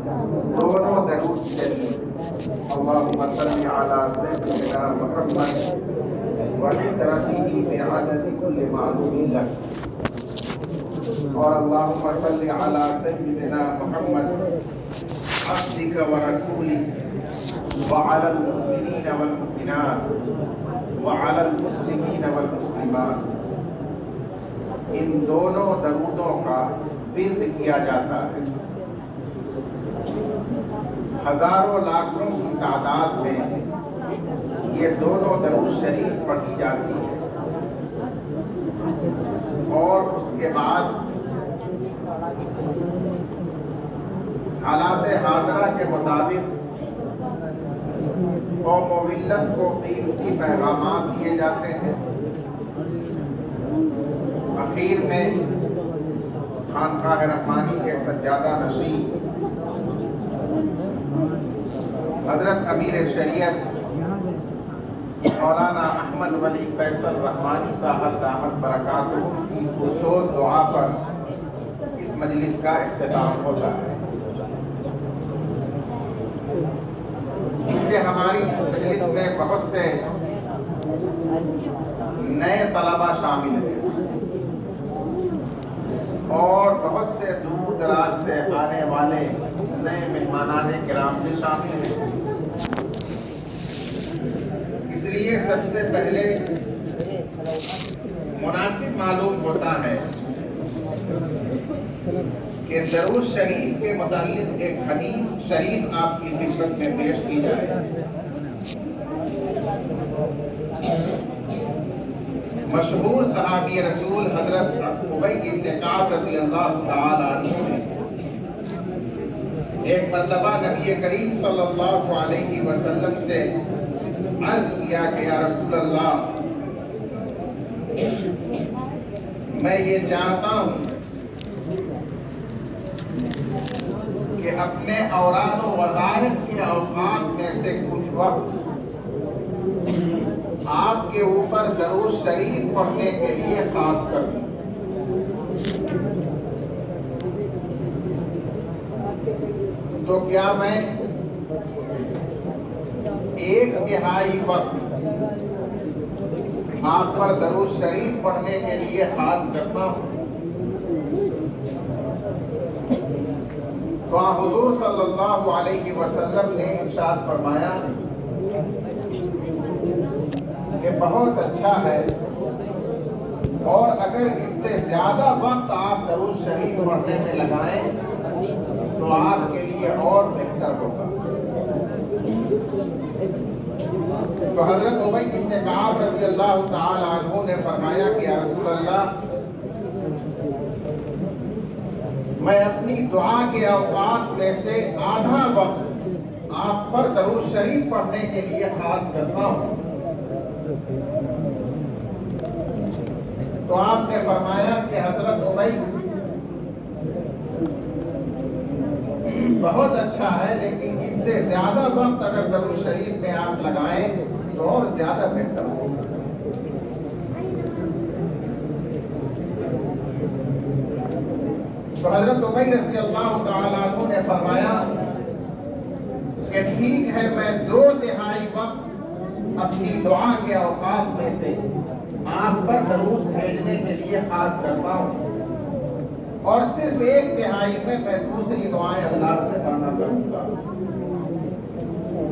دونوں درود چلیے. اللہم صلی علی سیدنا محمد وعطرته بعدد كل معلوم لك. اور اللہم صلی علی سیدنا محمد عبدک ورسولک وعلی المؤمنین والمؤمنات وعلی المسلمین والمسلمات. ان دونوں درودوں کا ورد کیا جاتا ہے. ہزاروں لاکھوں کی تعداد میں یہ دونوں درود شریف پڑھی جاتی ہے. اور اس کے بعد حالات حاضرہ کے مطابق قوم و ملت کو قیمتی پیغامات دیے جاتے ہیں. اخیر میں خانقاہ رحمانی کے سجادہ نشین حضرت امیر شریعت مولانا احمد ولی فیصل رحمانی صاحب دامت برکاتہم کی پرسوز دعا پر اس مجلس کا اختتام ہوتا ہے. چونکہ ہماری اس مجلس میں بہت سے نئے طلبہ شامل ہیں اور بہت سے دور دراز سے آنے والے نئے مہمانان کرام بھی شامل ہیں، اس لیے سب سے پہلے مناسب معلوم ہوتا ہے کہ درود شریف کے متعلق ایک حدیث شریف آپ کی خدمت میں پیش کی جائے. مشہور صحابی رسول حضرت ابی بن کعب رضی اللہ تعالی عنہ نے ایک مرتبہ نبی کریم صلی اللہ علیہ وسلم سے عرض کیا کہ یا رسول اللہ، میں یہ چاہتا ہوں کہ اپنے اوراد و وظائف کے اوقات میں سے کچھ وقت آپ کے اوپر درود شریف پڑھنے کے لیے خاص کر دوں. تو کیا میں 1/3 وقت آپ پر درود شریف پڑھنے کے لیے خاص کرتا ہوں؟ تو حضور صلی اللہ علیہ وسلم نے ارشاد فرمایا کہ بہت اچھا ہے، اور اگر اس سے زیادہ وقت آپ درود شریف پڑھنے میں لگائیں تو آپ کے لیے اور بہتر ہوگا. تو حضرت ابی بن کعب رضی اللہ تعالی عنہ نے فرمایا کہ یا رسول اللہ، میں اپنی دعا کے اوقات میں سے آدھا وقت آپ پر درود شریف پڑھنے کے لیے خاص کرتا ہوں. تو آپ نے فرمایا کہ حضرت ابی، بہت اچھا ہے، لیکن اس سے زیادہ وقت اگر درود شریف میں آپ لگائیں تو اور زیادہ بہتر ہوگا. تو حضرت ابی رضی اللہ تعالیٰ عنہ نے فرمایا کہ ٹھیک ہے، میں 2/3 وقت اپنی دعا کے اوقات میں سے آپ پر درود بھیجنے کے لیے خاص کرتا ہوں، اور صرف 1/3 میں میں دوسری دعائیں اللہ سے مانگا کروں گا.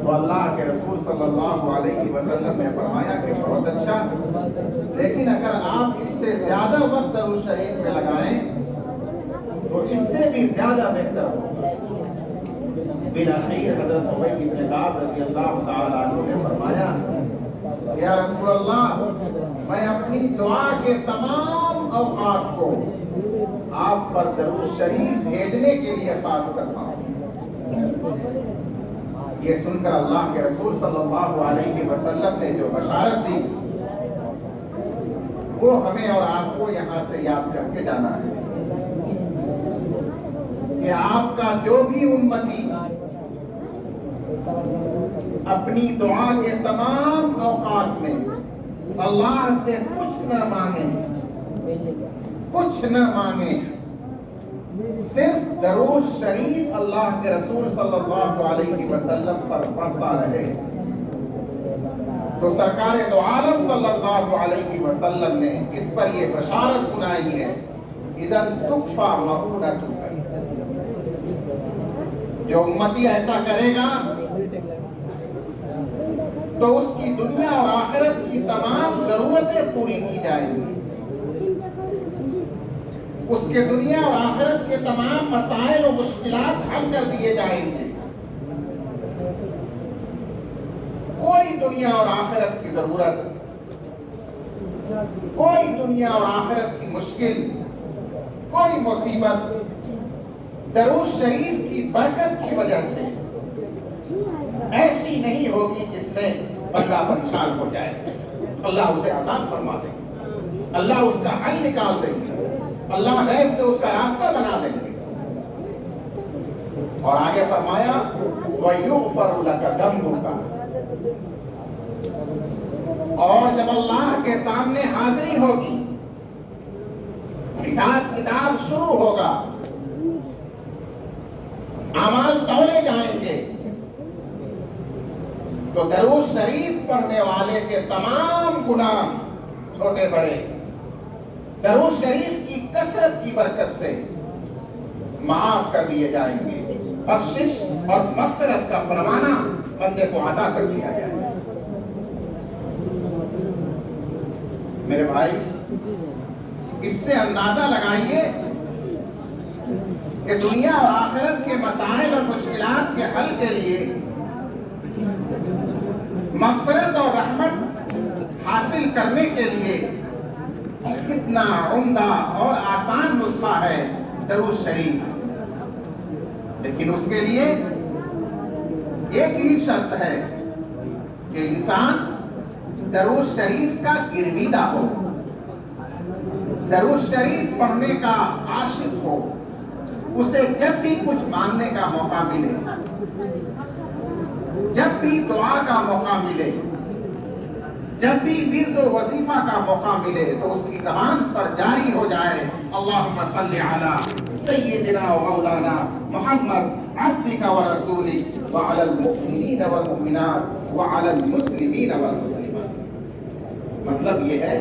تو اللہ کے رسول صلی اللہ علیہ وسلم نے فرمایا کہ بہت اچھا، لیکن اگر آپ اس سے زیادہ وقت درود شریف میں لگائیں تو اس سے بھی زیادہ بہتر ہوگا. بالآخر حضرت ابی بن کعب رضی اللہ تعالی عنہ نے فرمایا کہ یا رسول اللہ، میں اپنی دعا کے تمام اوقات کو آپ پر درود شریف بھیجنے کے لیے خاص کرتا ہوں. یہ سن کر اللہ کے رسول صلی اللہ علیہ وسلم نے جو بشارت دی وہ ہمیں اور آپ کو یہاں سے یاد کر کے جانا ہے کہ آپ کا جو بھی امتی اپنی دعا کے تمام اوقات میں اللہ سے کچھ نہ مانگے صرف درود شریف اللہ کے رسول صلی اللہ علیہ وسلم پر پڑھتا رہے تو سرکار دو عالم صلی اللہ علیہ وسلم نے اس پر یہ بشارت سنائی ہے اذن تکفا مؤونتک، جو امتی ایسا کرے گا تو اس کی دنیا اور آخرت کی تمام ضرورتیں پوری کی جائیں گی، اس کے دنیا اور آخرت کے تمام مسائل و مشکلات حل کر دیے جائیں گے، کوئی دنیا اور آخرت کی ضرورت، کوئی دنیا اور آخرت کی مشکل، کوئی مصیبت درود شریف کی برکت کی وجہ سے ایسی نہیں ہوگی جس میں بندہ پریشان ہو جائے۔ اللہ اسے آسان فرما دیں گے، اللہ اس کا حل نکال دیں گے، اللہ غیب سے اس کا راستہ بنا دیں گے۔ اور آگے فرمایا وَيُغْفَرُ لَكَ ذَنْبُكَ، اور جب اللہ کے سامنے حاضری ہوگی، حساب کتاب شروع ہوگا، اعمال تولے جائیں گے، تو درود شریف پڑھنے والے کے تمام گناہ چھوٹے بڑے درود شریف کی کثرت کی برکت سے معاف کر دیے جائیں گے، بخشش اور مغفرت کا پروانہ بندے کو عطا کر دیا جائے گا۔ میرے بھائی، اس سے اندازہ لگائیے کہ دنیا اور آخرت کے مسائل اور مشکلات کے حل کے لیے مغفرت اور رحمت حاصل کرنے کے لیے کتنا عمدہ اور آسان نسخہ ہے درود شریف، لیکن اس کے لیے ایک ہی شرط ہے کہ انسان درود شریف کا گرویدہ ہو، درود شریف پڑھنے کا عاشق ہو، اسے جب بھی کچھ مانگنے کا موقع ملے، جب بھی دعا کا موقع ملے، جب بھی ورد و وظیفہ کا موقع ملے تو اس کی زبان پر جاری ہو جائے اللہم صلی علی سیدنا و مولانا محمد عبدک و رسولک وعلی المؤمنین والمؤمنات وعلی المسلمین والمسلمات۔ مطلب یہ ہے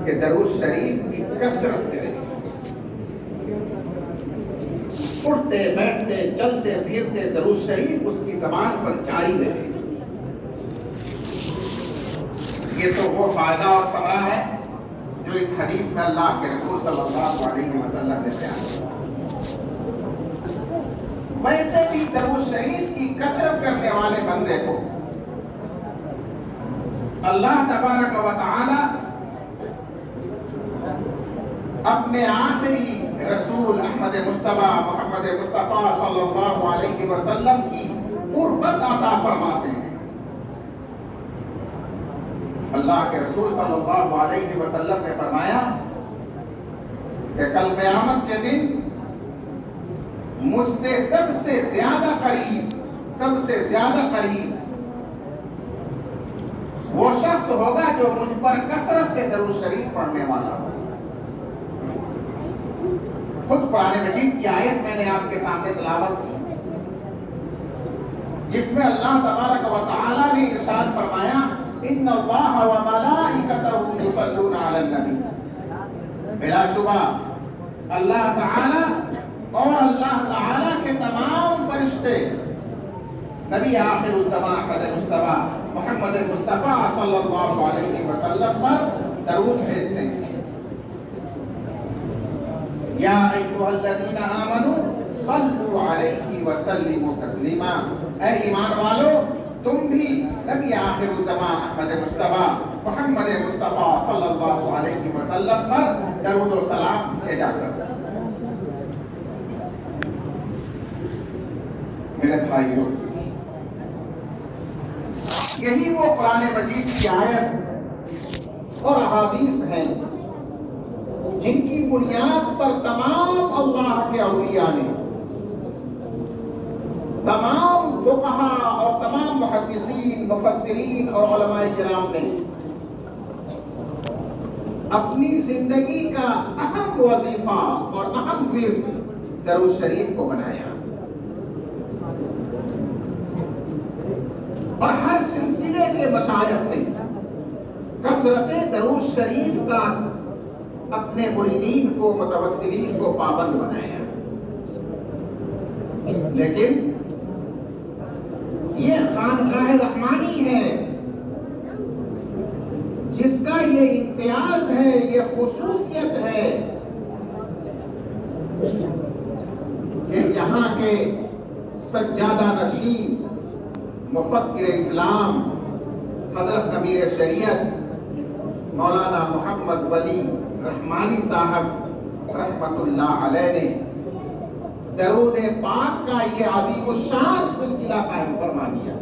کہ درود شریف کی کثرت کریں، اٹھتے بیٹھتے چلتے پھرتے درود شریف اس کی زبان پر جاری رہے۔ یہ تو وہ فائدہ اور ثمرہ ہے جو اس حدیث میں اللہ کے رسول صلی اللہ علیہ وسلم نے بیان کیا۔ ویسے بھی درود شریف کی کثرت کرنے والے بندے کو اللہ تبارک و تعالی اپنے آخری رسول احمد مصطفیٰ محمد مصطفیٰ صلی اللہ علیہ وسلم کی قربت عطا فرماتے ہیں۔ اللہ کے رسول صلی اللہ علیہ وسلم نے فرمایا کہ کل قیامت کے دن مجھ سے سب سے زیادہ قریب وہ شخص ہوگا جو مجھ پر کثرت سے درود شریف پڑھنے والا ہو۔ خود قرآن مجید کی آیت میں نے آپ کے سامنے تلاوت کی جس میں اللہ تبارک و تعالی نے ارشاد فرمایا ان اللہ و ملائکتہ یصلون علی النبی، بلا شبہ اللہ تعالی اور اللہ تعالی کے تمام فرشتے نبی آخر الزمان احمد مصطفیٰ محمد مصطفیٰ صلی اللہ علیہ وسلم پر درود بھیجتے ہیں۔ یا ایھا الذین آمنوا صلوا علیہ وسلموا تسلیما، اے ایمان والو تم بھی نبی آخر الزمان احمد مصطفیٰ محمد مصطفیٰ صلی اللہ علیہ وسلم پر درود و سلام بھیجا کرو۔ میرے بھائیوں، یہی وہ قرآن مجید کی آیت اور احادیث ہیں جن کی بنیاد پر تمام اللہ کے اولیاء نے، تمام فقہاء اور تمام محدثین مفسرین اور علماء کرام نے اپنی زندگی کا اہم وظیفہ اور اہم ورد درود شریف کو بنایا، اور ہر سلسلے کے مشائخ نے کثرت درود شریف کا اپنے مریدین کو، متوسلین کو پابند بنایا۔ لیکن یہ خانقاہ رحمانی ہے جس کا یہ امتیاز ہے، یہ خصوصیت ہے کہ یہاں کے سجادہ نشین مفکر اسلام حضرت امیر شریعت مولانا محمد ولی رحمانی صاحب رحمت اللہ علیہ نے درود پاک کا یہ عظیم الشان سلسلہ قائم فرما دیا،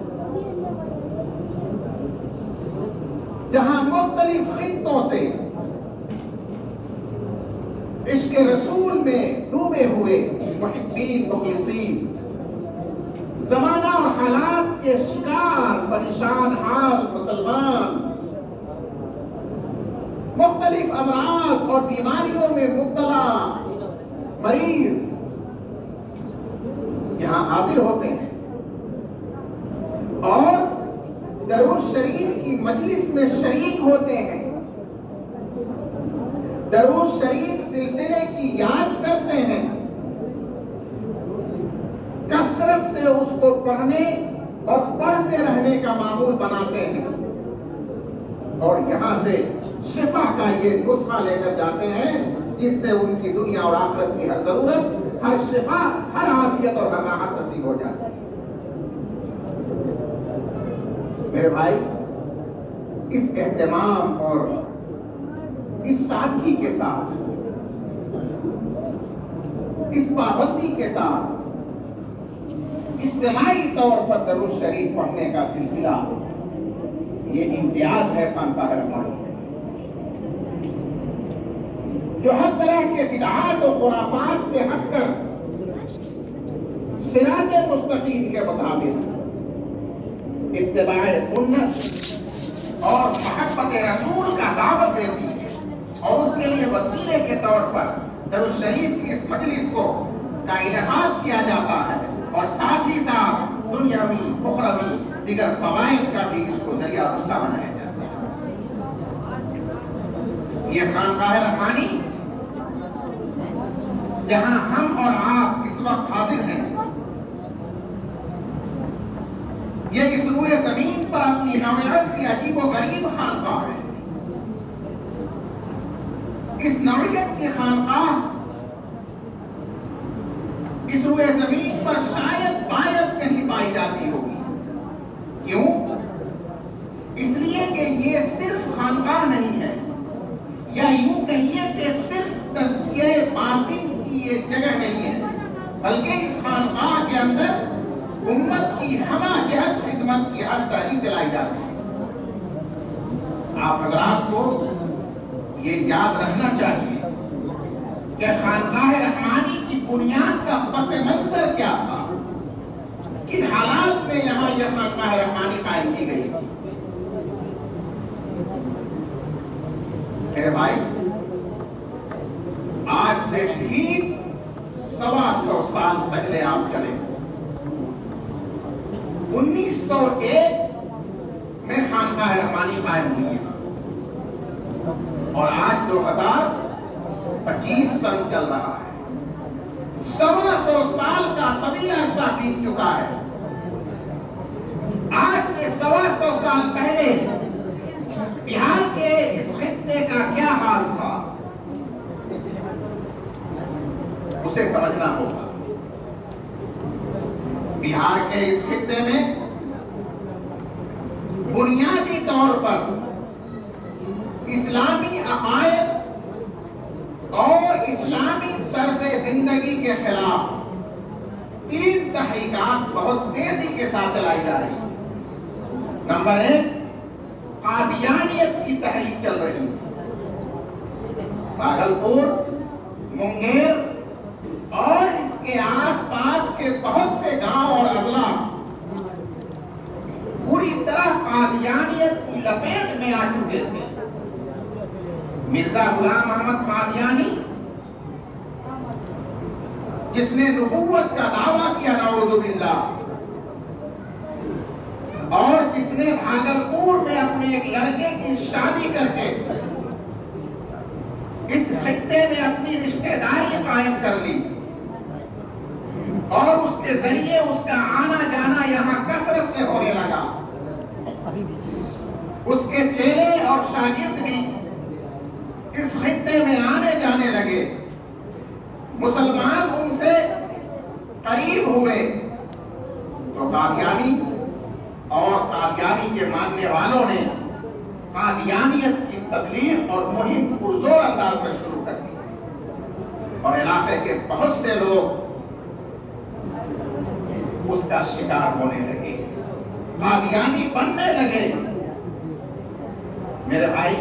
جہاں مختلف خطوں سے عشق رسول میں ڈوبے ہوئے محبین مخلصین، زمانہ اور حالات کے شکار پریشان حال مسلمان، مختلف امراض اور بیماریوں میں مبتلا مریض یہاں حاضر ہوتے ہیں اور درود شریف کی مجلس میں شریک ہوتے ہیں، درود شریف سلسلے کی یاد کرتے ہیں، کثرت سے اس کو پڑھنے اور پڑھتے رہنے کا معمول بناتے ہیں، اور یہاں سے شفا کا یہ نسخہ لے کر جاتے ہیں جس سے ان کی دنیا اور آخرت کی ہر ضرورت، ہر شفا، ہر عافیت اور ہر راحت نصیب ہو جاتی ہے۔ میرے بھائی، اس اہتمام اور اس سادگی کے ساتھ، اس پابندی کے ساتھ اجتماعی طور پر درود شریف پڑھنے کا سلسلہ، یہ امتیاز ہے خانقاہ رحمانی، جو ہر طرح کے بدعات و خرافات سے ہٹ کر صراط مستقیم کے مطابق اتباع سنت اور محبت رسول کا دعوت دیتی ہے، اور اس کے لیے وسیلے کے طور پر درود شریف کی اس مجلس کو کا انعقاد کیا جاتا ہے، اور ساتھ ہی ساتھ دنیاوی اخروی دیگر فوائد کا بھی اس کو ذریعہ وسیلہ بنایا جاتا ہے۔ یہ خانقاہ رحمانی جہاں ہم اور آپ اس وقت حاضر ہیں، یہ اس روئے زمین پر اپنی نوعیت کی عجیب و غریب خانقاہ ہے۔ اس نوعیت کی خانقاہ اس روئے زمین پر شاید باید کہیں پائی جاتی ہوگی۔ کیوں؟ اس لیے کہ یہ صرف خانقاہ نہیں ہے، یا یوں کہیے کہ صرف تزکیہ باطن کی یہ جگہ نہیں ہے، بلکہ اس خانقاہ کے اندر امت کی ہمہ جہت خدمت کی ہر تعلیم دلائی جاتی ہے۔ آپ حضرات کو یہ یاد رکھنا چاہیے کہ خانقاہ رحمانی کی بنیاد کا پس منظر کیا تھا، کن حالات میں یہاں یہ خانقاہ رحمانی قائم کی گئی تھی۔ میرے بھائی، آج سے ٹھیک 125 سال پہلے آپ چلے، 1901 میں خانقاہ رحمانی قائم ہوئی ہے، اور آج 2025 سن چل رہا ہے۔ 125 سال کا طویل عرصہ بیت چکا ہے۔ آج سے 125 سال پہلے بہار کے اس خطے کا کیا حال تھا، اسے سمجھنا ہوگا۔ بہار کے اس خطے میں بنیادی طور پر اسلامی عقائد اور اسلامی طرز زندگی کے خلاف 3 تحریکات بہت تیزی کے ساتھ چلائی جا رہی ہیں۔ نمبر 1، قادیانیت کی تحریک چل رہی تھی۔ بھاگلپور، منگیر اور اس کے آس پاس کے بہت سے گاؤں اور اضلاع پوری طرح قادیانیت کی لپیٹ میں آ چکے تھے۔ مرزا غلام احمد قادیانی جس نے نبوت کا دعویٰ کیا نعوذ باللہ، اور جس نے بھاگلپور میں اپنے ایک لڑکے کی شادی کر کے اس خطے میں اپنی رشتہ داری قائم کر لی، اور اس کے ذریعے اس کا آنا جانا یہاں کثرت سے ہونے لگا، اس کے چیلے اور شاگرد بھی اس خطے میں آنے جانے لگے، مسلمان ان سے قریب ہوئے، تو قادیانی اور قادیانی کے ماننے والوں نے قادیانیت کی تبلیغ اور مہم پرزور انداز میں شروع کر دی، اور علاقے کے بہت سے لوگ اس کا شکار ہونے لگے، قادیانی بننے لگے۔ میرے بھائی،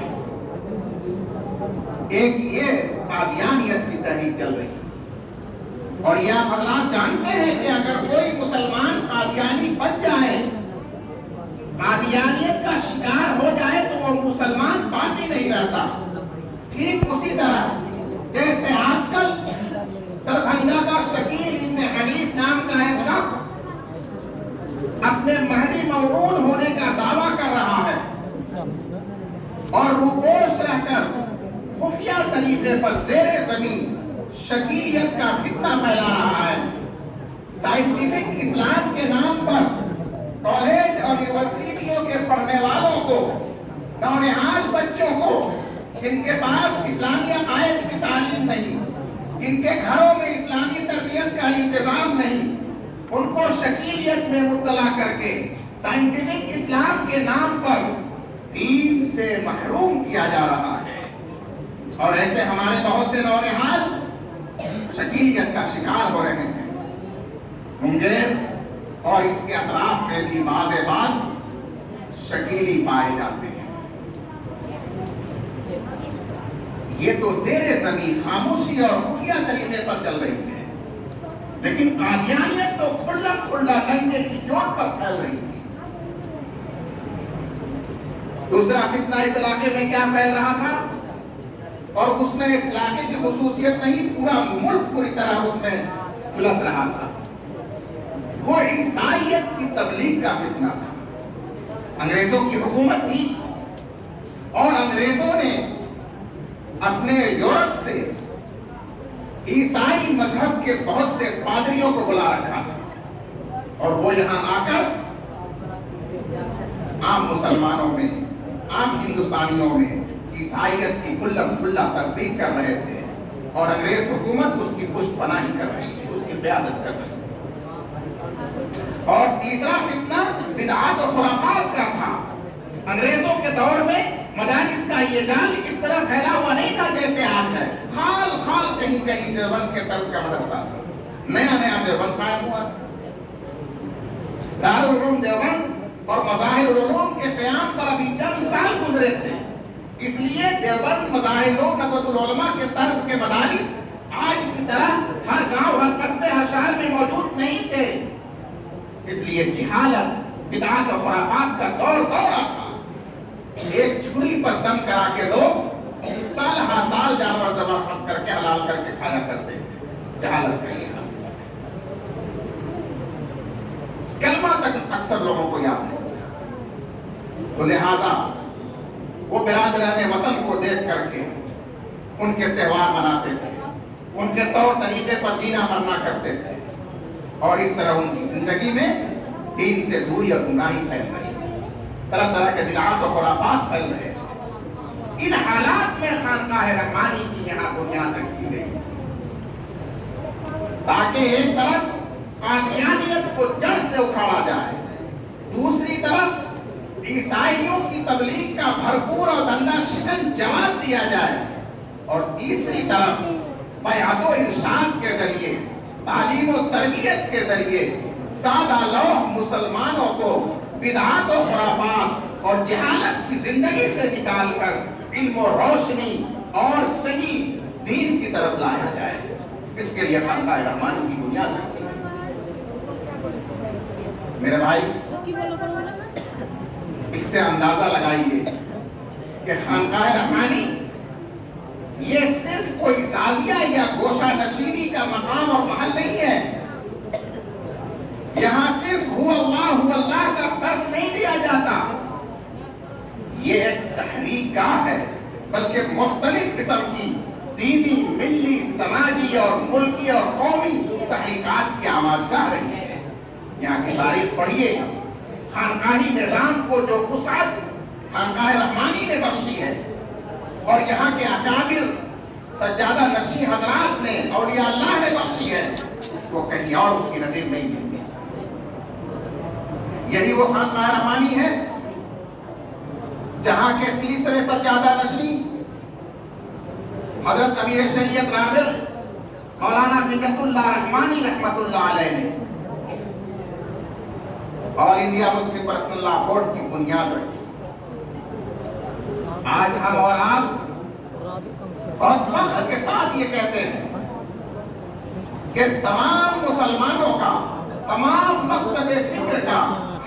ایک یہ قادیانیت کی تحریک چل رہی ہے، اور یہ آپ حضرات جانتے ہیں کہ اگر کوئی مسلمان قادیانی بن جائے، قادیانیت کا شکار ہو جائے، تو وہ مسلمان باقی نہیں رہتا۔ ٹھیک اسی طرح جیسے آج کل دربھنگا کا شکیل ابن حنیف نام کا ایک شخص اپنے مہدی موعود ہونے کا دعویٰ کر رہا ہے، اور روپوش رہ کر خفیہ طریقے پر زیر زمین شکیلیت کا فتنہ پھیلا رہا ہے، سائنٹیفک اسلام کے نام پر کالج اور یونیورسٹیوں کے پڑھنے والوں کو، نونہال بچوں کو، جن کے پاس اسلامی عقائد کی تعلیم نہیں، جن کے گھروں میں اسلامی تربیت کا انتظام نہیں، ان کو شکیلیت میں مبتلا کر کے سائنٹیفک اسلام کے نام پر دین سے محروم کیا جا رہا ہے، اور ایسے ہمارے بہت سے نونہال شکیلیت کا شکار ہو رہے ہیں۔ منگیر اور اس کے اطراف میں بھی باز شکیلی پائے جاتے ہیں۔ یہ تو زیر زمین خاموشی اور خفیہ طریقے پر چل رہی ہے، لیکن قادیانیت تو کھلا ڈنڈے کی چوٹ پر پھیل رہی تھی۔ دوسرا فتنہ اس علاقے میں کیا پھیل رہا تھا، اور اس میں اس علاقے کی خصوصیت نہیں، پورا ملک پوری طرح اس میں جھلس رہا تھا، وہ عیسائیت کی تبلیغ کا فتنہ تھا۔ انگریزوں کی حکومت تھی، اور انگریزوں نے اپنے یورپ سے عیسائی مذہب کے بہت سے پادریوں کو بلا رکھا تھا، اور وہ یہاں آ کر عام مسلمانوں میں، عام ہندوستانیوں میں عیسائیت کی کھلا تبلیغ کر رہے تھے، اور انگریز حکومت اس کی پشت پناہی کر رہی تھی، اس کی قیادت کر رہی تھی۔ اور تیسرا فتنہ بدعات و خرافات کا تھا۔ انگریزوں کے دور میں مدارس کا یہ جال اس طرح پھیلا ہوا نہیں تھا جیسے آج ہے، خال کہیں دیوبند کے طرز کا مدرسہ تھا، نیا دیوبند قائم ہوا تھا۔ دارالعلوم دیوبند اور مظاہر العلوم کے قیام پر ابھی چند سال گزرے تھے، اس لیے دیوبند مظاہر العلوم نقوۃ العلماء کے طرز کے مدارس آج کی طرح ہر گاؤں، ہر قصبے، ہر شہر میں موجود نہیں تھے، اس لیے جہالت، بدعات و خرافات کا دور دورہ تھا۔ ایک چھری پر دم کرا کے لوگ سال ہر سال جانور ذبح کر کے حلال کر کے کھایا کرتے تھے، جہالت کا یہ حال تھا۔ کلمہ تک اکثر لوگوں کو یاد نہیں تھا، تو لہذا وہ برادران وطن کو دیکھ کر کے ان کے تہوار مناتے تھے، ان کے طور طریقے پر جینا مرنا کرتے تھے، اور اس طرح ان کی زندگی میں دین سے دوری اور گمراہی پھیل رہی تھی، طرح طرح کے بدعات و خرافات پھیل رہے تھے۔ ان حالات میں خانقاہ رحمانی کی یہاں بنیاد رکھی گئی تھی، تاکہ ایک طرف قادیانیت کو جڑ سے اکھاڑا جائے، دوسری طرف عیسائیوں کی تبلیغ کا بھرپور اور دندہ شکن جواب دیا جائے، اور تیسری طرف بیعت و ارشاد کے ذریعے، تعلیم و تربیت کے ذریعے سادہ لوح مسلمانوں کو بدعات و خرافات اور جہالت کی زندگی سے نکال کر علم و روشنی اور صحیح دین کی طرف لایا جائے۔ اس کے لیے خانقاہ رحمانی کی بنیاد رکھی گئی۔ میرے بھائی، اس سے اندازہ لگائیے کہ خانقاہ رحمانی یہ صرف کوئی زاویہ یا گوشہ نشینی کا مقام اور محل نہیں ہے. یہاں صرف ہو اللہ کا درس نہیں دیا جاتا. یہ ایک تحریک گاہ ہے، بلکہ مختلف قسم کی دینی، ملی، سماجی اور ملکی اور قومی تحریکات کی آمادگاہ رہی ہے. یہاں کی تاریخ پڑھیے. خانقاہی نظام کو جو وسعت خانقاہ رحمانی نے بخشی ہے اور یہاں کے اکابر سجادہ نشین حضرات نے، اولیاء اللہ نے بخشی ہے، وہ کہیں اور اس کی نظیر نہیں ملتی. یہی وہ خانقاہ رحمانی ہے جہاں کے تیسرے سجادہ نشین حضرت امیر شریعت رابع مولانا منت اللہ رحمانی رحمت اللہ علیہ نے اور انڈیا مسلم پرسنل لا بورڈ کی بنیاد رکھی. آج ہم اور آپ بہت فخر کے ساتھ یہ کہتے ہیں کہ تمام مسلمانوں کا، تمام مکتب فکر کا،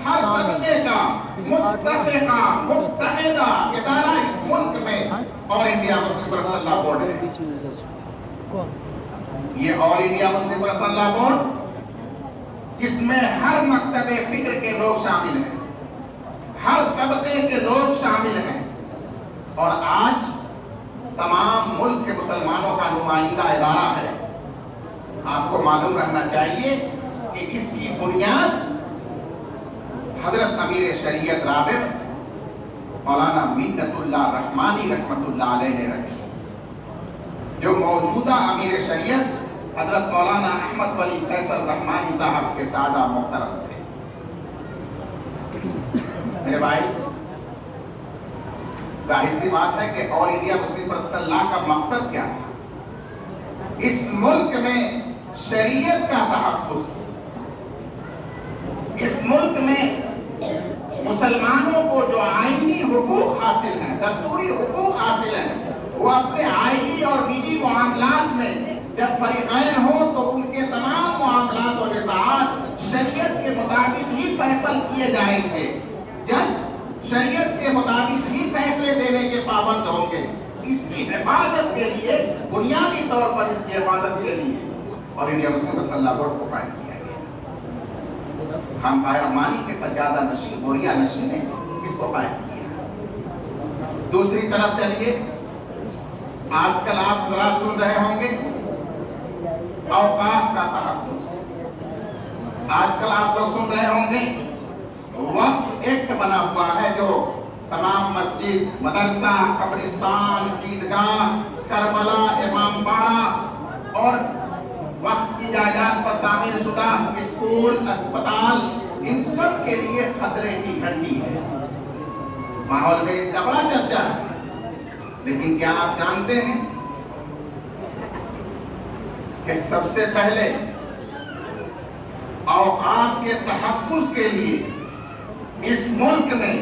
ہر طبقے کا متفقہ متحدہ ادارہ اس ملک میں اور انڈیا مسلم پرسنل لا بورڈ ہے. یہ آل انڈیا مسلم پرسنل لا بورڈ جس میں ہر مکتب فکر کے لوگ شامل ہیں، ہر طبقے کے لوگ شامل ہیں، اور آج تمام ملک کے مسلمانوں کا نمائندہ ادارہ ہے. آپ کو معلوم رہنا چاہیے کہ اس کی بنیاد حضرت امیر شریعت رابع مولانا منت اللہ رحمانی رحمت اللہ علیہ نے رکھی. جو موجودہ امیر شریعت حضرت مولانا احمد ولی فیصل رحمانی صاحب کے دادا محترم تھے. میرے بھائی، ظاہر سی بات ہے کہ آل انڈیا مسلم پرسنل لا کا مقصد کیا تھا؟ اس ملک میں شریعت کا تحفظ، اس ملک میں مسلمانوں کو جو آئینی حقوق حاصل ہیں، دستوری حقوق حاصل ہیں، وہ اپنے آئینی اور نجی معاملات میں جب فریقین ہو تو ان کے تمام معاملات و نزاعات شریعت کے مطابق ہی فیصل کیے جائیں گے. جج شریعت کے مطابق ہی فیصلے دینے کے پابند ہوں گے. اس کی حفاظت کے لیے، بنیادی طور پر اس کی حفاظت کے لیے اور انڈیا مسلم پرسنل لا بورڈ کو قائم کیا گیا. خانقاہ رحمانی کے سجادہ نشین، گوریا نشین نے اس کو قائم کیا. دوسری طرف چلیے، آج کل آپ حضرات سن رہے ہوں گے اوقاف کا تحفظ. آج کل آپ لوگ سن رہے ہوں گے وقف ایکٹ بنا ہوا ہے جو تمام مسجد، مدرسہ، قبرستان، عیدگاہ، کربلا، امام باڑہ اور وقف کی جائیداد پر تعمیر شدہ اسکول، اسپتال، ان سب کے لیے خطرے کی گھنٹی ہے. ماحول میں اس کا بڑا چرچا ہے. لیکن کیا آپ جانتے ہیں کہ سب سے پہلے اوقاف کے تحفظ کے لیے اس ملک میں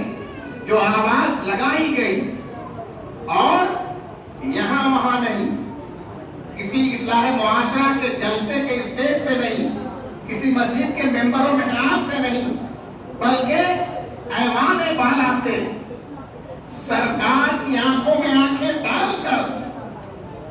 جو آواز لگائی گئی، اور یہاں وہاں نہیں، کسی اصلاح معاشرہ کے جلسے کے اسٹیج سے نہیں، کسی مسجد کے ممبر و محراب سے نہیں، بلکہ ایوان بالا سے سرکار کی آنکھوں میں آنکھیں ڈال کر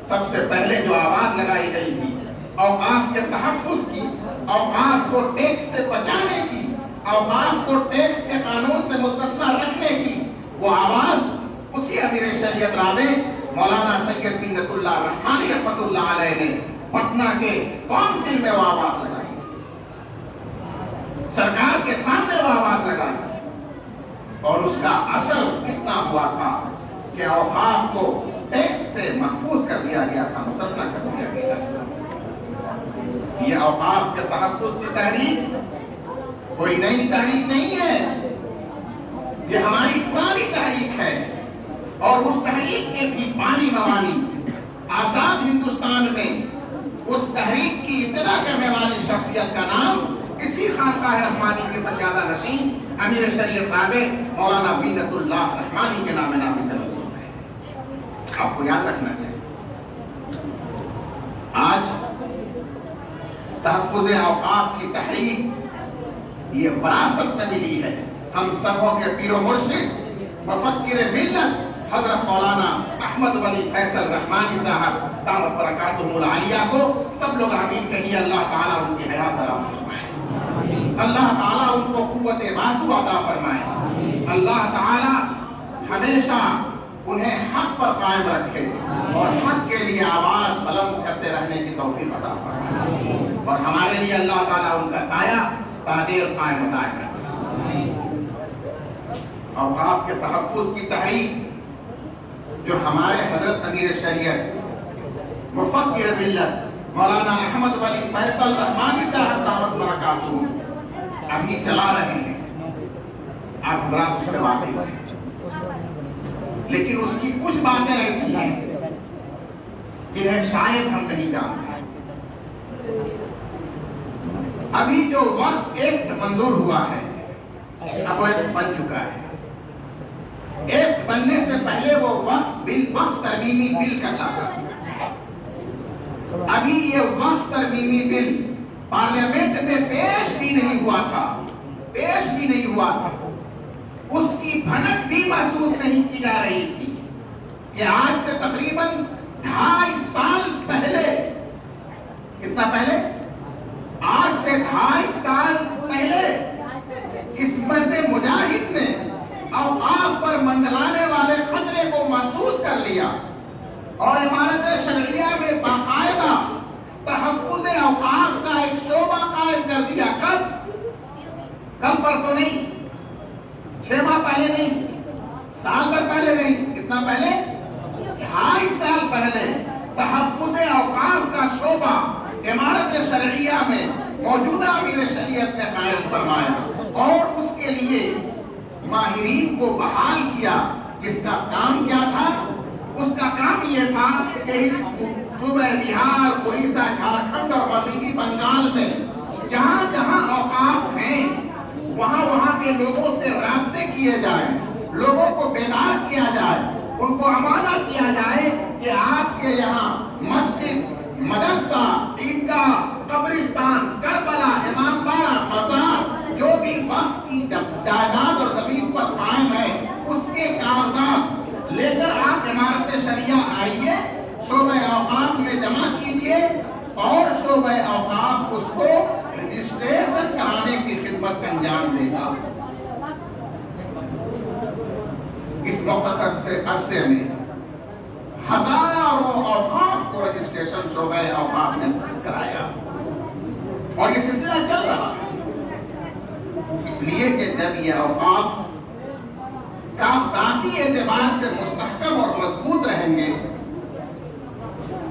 سب سے پہلے جو آواز لگائی گئی تھی اوقاف کے تحفظ کی، اوقاف کو ٹیکس سے بچانے کی، اوقاف کو ٹیکس کے قانون سے مستثنی رکھنے کی، وہ آواز اسی امیر شریعت رابع مولانا سید منت اللہ رحمانی رحمت اللہ علیہ نے پٹنہ کے کونسل میں وہ آواز لگائی تھی. سرکار کے سامنے وہ آواز لگائی تھی اور اس کا اثر اتنا ہوا تھا کہ اوقاف کو ٹیکس سے محفوظ کر دیا گیا تھا، مستثنی کر دیا گیا تھا. یہ اوقاف کے تحفظ کی تحریک کوئی نئی تحریک نہیں ہے، یہ ہماری پرانی تحریک ہے. اور اس تحریک کے بھی بانی موانی آزاد ہندوستان میں اس تحریک کی ابتدا کرنے والی شخصیت کا نام اسی خانقاہ رحمانی کے سجادہ نشین امیر شریعت رابع مولانا منت اللہ رحمانی کے نام نامی سے منسوب ہے. آپ کو یاد رکھنا چاہیے آج تحفظ اوقاف کی تحریک یہ وراثت میں ملی ہے. ہم سبوں کے پیر و مرشد، مفکر ملت حضرت مولانا احمد ولی فیصل رحمانی صاحب دامت برکاتہم العالیہ کو سب لوگ آمین کہیے. اللہ تعالیٰ ان کی حیات دراز فرمائے. اللہ تعالیٰ ان کو قوت بازو عطا فرمائے. اللہ تعالیٰ ہمیشہ انہیں حق پر قائم رکھے اور حق کے لیے آواز بلند کرتے رہنے کی توفیق عطا فرمائے. اور ہمارے لیے اللہ تعالیٰ ان کا سایہ تادیر قائم دائم رکھے. اوقاف کے تحفظ کی تحریک جو ہمارے حضرت امیر شریعت مفکر ملت مولانا احمد ولی فیصل رحمانی صاحب دامت برکاتہم ابھی چلا رہے ہیں، آپ حضرات اس سے واقف ہیں، لیکن اس کی کچھ باتیں ایسی ہیں جنہیں شاید ہم نہیں جانتے. ابھی جو وقف ایکٹ منظور ہوا ہے اب وہ ایک بن چکا ہے. ایک بننے سے پہلے وہ وقف ترمیمی بل کہلاتا تھا. ابھی یہ وقف ترمیمی بل پارلیمنٹ میں پیش بھی نہیں ہوا تھا. اس کی بھنک بھی محسوس نہیں کی جا رہی تھی کہ آج سے تقریباً 2.5 سال پہلے، کتنا پہلے؟ آج سے 2.5 سال پہلے اس مرد مجاہد نے اوقاف پر منڈلانے والے خطرے کو محسوس کر لیا اور عمارت شرعیہ میں باقاعدہ تحفظ اوقاف کا ایک شعبہ قائم کر دیا. کل پرسوں نہیں، 6 ماہ پہلے نہیں، سال بھر پہلے نہیں، کتنا پہلے؟ 2.5 سال پہلے تحفظ اوقاف کا شعبہ عمارت شرعیہ میں موجودہ امیر شریعت نے قائم فرمایا اور اس کے لیے ماہرین کو بحال کیا. جس کا کام کیا تھا؟ اس کا کام یہ تھا کہ اس صوبہ بہار، اڑیسہ، جھارکھنڈ اور مغربی بنگال میں جہاں جہاں اوقاف ہیں وہاں کے لوگوں سے رابطے کیے جائیں، لوگوں کو بیدار کیا جائے، ان کو آمادہ کیا جائے کہ آپ کے یہاں مسجد، مدرسہ، عیدگاہ، قبرستان، کربلا، امام باڑہ، مزار جو بھی وقف کی جائیداد اور زمین پر قائم ہے اس کے کاغذات لے کر آپ عمارت شریعہ آئیے، شعبہ اوقاف میں جمع کیجئے اور شعبہ اوقاف اس کو رجسٹریشن کرانے کی خدمت انجام دے گا. اس مختصر سے عرصے میں ہزاروں اوقاف کو رجسٹریشن شعبہ اوقاف نے کرایا اور یہ سلسلہ چل رہا ہے. اس لیے کہ جب یہ اوقاف کاغذاتی اعتبار سے مستحکم اور مضبوط رہیں گے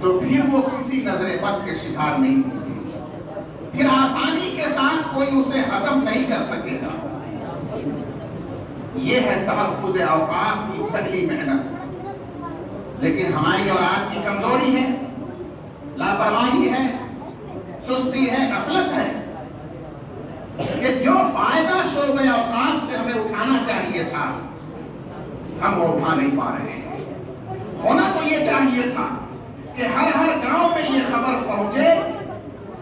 تو پھر وہ کسی نظر بد کے شکار نہیں ہوں گے، پھر آسانی کے ساتھ کوئی اسے ہضم نہیں کر سکے گا. یہ ہے تحفظ اوقاف کی پہلی محنت. لیکن ہماری اور آپ کی کمزوری ہے، لاپرواہی ہے، سستی ہے، غفلت ہے کہ جو فائدہ شعبہ اوقاف سے ہمیں اٹھانا چاہیے تھا ہم وہ اٹھا نہیں پا رہے ہیں. ہونا تو یہ چاہیے تھا کہ ہر گاؤں میں یہ خبر پہنچے،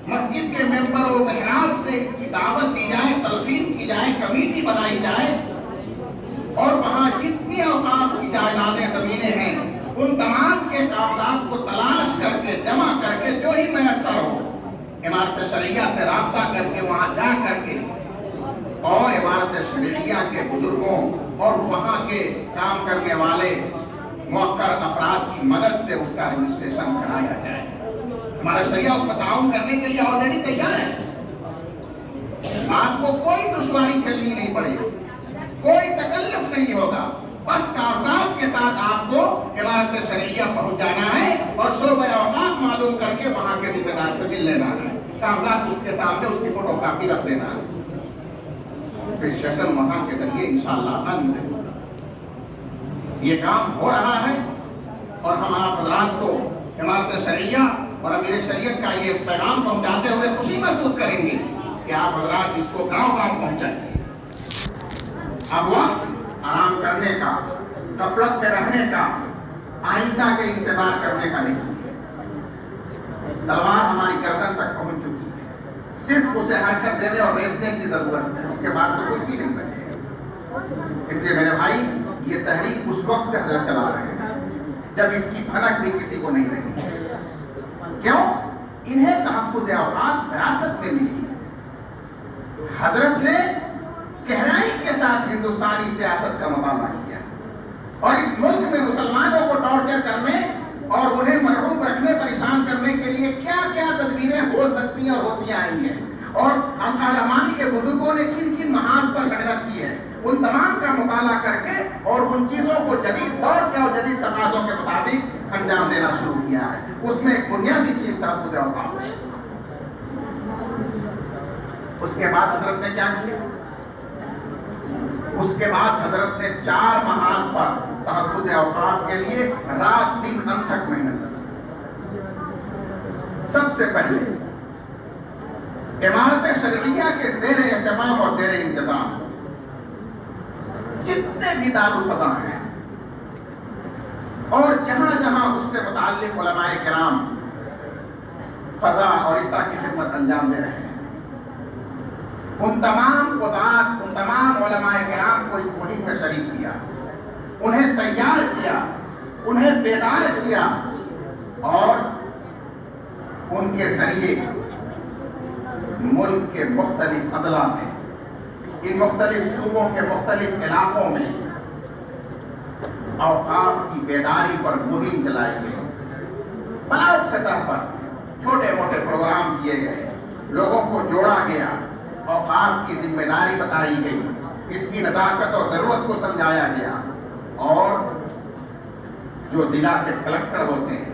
مسجد کے ممبر و محراب سے اس کی دعوت دی جائے، تلقین کی جائے، کمیٹی بنائی جائے اور وہاں جتنی اوقاف کی جائیدادیں، زمینیں ہیں ان تمام کے کاغذات کو تلاش کر کے جمع کر کے جو ہی میسر ہو عمارت شرعیہ سے رابطہ کر کے وہاں جا کر کے اور عمارت شرعیہ کے بزرگوں اور وہاں کے کام کرنے والے موقر افراد کی مدد سے اس کا رجسٹریشن کرایا جائے. ہمارا شریعہ اس پر تعاون کرنے کے لیے آلریڈی تیار ہے. آپ کو کوئی دشواری جھیلنی نہیں پڑے گی، کوئی تکلف نہیں ہوگا، بس کاغذات کے ساتھ آپ کو عمارت شرعیہ پہنچ جانا ہے اور شعبہ اوقاف معلوم کر کے وہاں کے ذمہ دار سے مل لینا ہے. کاغذات اس کے سامنے اس کی فوٹو کاپی رکھ دینا ہے، رجسٹریشن وہاں کے ذریعے انشاءاللہ آسانی سے ہوگا. یہ کام ہو رہا ہے اور ہم آپ حضرات کو عمارت شرعیہ اور امیر شریعت کا یہ پیغام پہنچاتے ہوئے خوشی محسوس کریں گے کہ آپ حضرات اس کو گاؤں گاؤں پہنچائیں گے. اب وقت آرام کرنے کا، غفلت میں رہنے کا، آئندہ کے انتظار کرنے کا نہیں. تلوار ہماری گردن تک پہنچ چکی ہے، صرف اسے حرکت دینے اور ریتنے کی ضرورت ہے، اس کے بعد تو کچھ بھی نہیں بچے گا. اس لیے میرے بھائی یہ تحریک اس وقت سے حضرت چلا رہے ہیں جب اس کی بھنک بھی کسی کو نہیں لگی. کیوں؟ انہیں تحفظ اوقاف وراثت میں ملی. حضرت نے گہرائی کے ساتھ ہندوستانی سیاست کا مطالعہ کیا اور اس ملک میں مسلمانوں کو ٹارچر کرنے اور انہیں مرعوب رکھنے پریشان کرنے کے لیے کیا کیا تدبیریں ہو سکتی ہیں اور ہوتی آئی ہیں اور ہم قہرمانی کے بزرگوں نے کن کن محاذ پر محنت کی ہے، ان تمام کا مطالعہ کر کے اور ان چیزوں کو جدید دور کے اور جدید تقاضوں کے مطابق انجام دینا شروع کیا ہے. اس میں ایک بنیادی چیز تحفظ اوقاف ہے. اس کے بعد حضرت نے کیا کیا؟ اس کے بعد حضرت نے 4 محاذ پر تحفظ اوقاف کے لیے رات دن انتھک محنت کی. سب سے پہلے عمارت شرعیہ کے زیر اہتمام اور زیر انتظام جتنے بھی دارالفضا ہیں اور جہاں جہاں اس سے متعلق علماء کرام فضا اور افتاء کی خدمت انجام دے رہے ہیں، ان تمام قضات، ان تمام علماء کرام کو اس مہم میں شریک کیا، انہیں تیار کیا، انہیں بیدار کیا اور ان کے ذریعے ملک کے مختلف اضلاع میں، ان مختلف صوبوں کے مختلف علاقوں میں اوقاف کی بیداری پر مہم چلائی گئی. بلاک سطح پر چھوٹے موٹے پروگرام کیے گئے، لوگوں کو جوڑا گیا، اوقاف کی ذمہ داری بتائی گئی، اس کی نزاکت اور ضرورت کو سمجھایا گیا اور جو ضلع کے کلکٹر ہوتے ہیں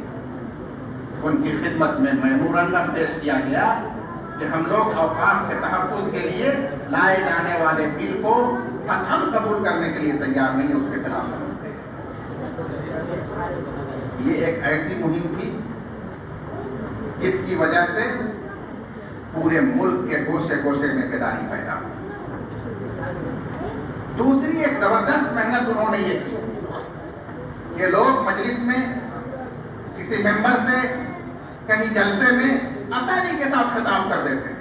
ان کی خدمت میں میمورنڈم پیش کیا گیا کہ ہم لوگ اوقاف کے تحفظ کے لیے لائے جانے والے بل کو قطعاً قبول کرنے کے لیے تیار نہیں، اس کے خلاف سمجھتے ہیں. یہ ایک ایسی مہم تھی جس کی وجہ سے پورے ملک کے گوشے گوشے میں بیداری پیدا ہوئی. دوسری ایک زبردست محنت انہوں نے یہ کی کہ لوگ مجلس میں کسی ممبر سے کہیں جلسے میں آسانی کے ساتھ خطاب کر دیتے ہیں،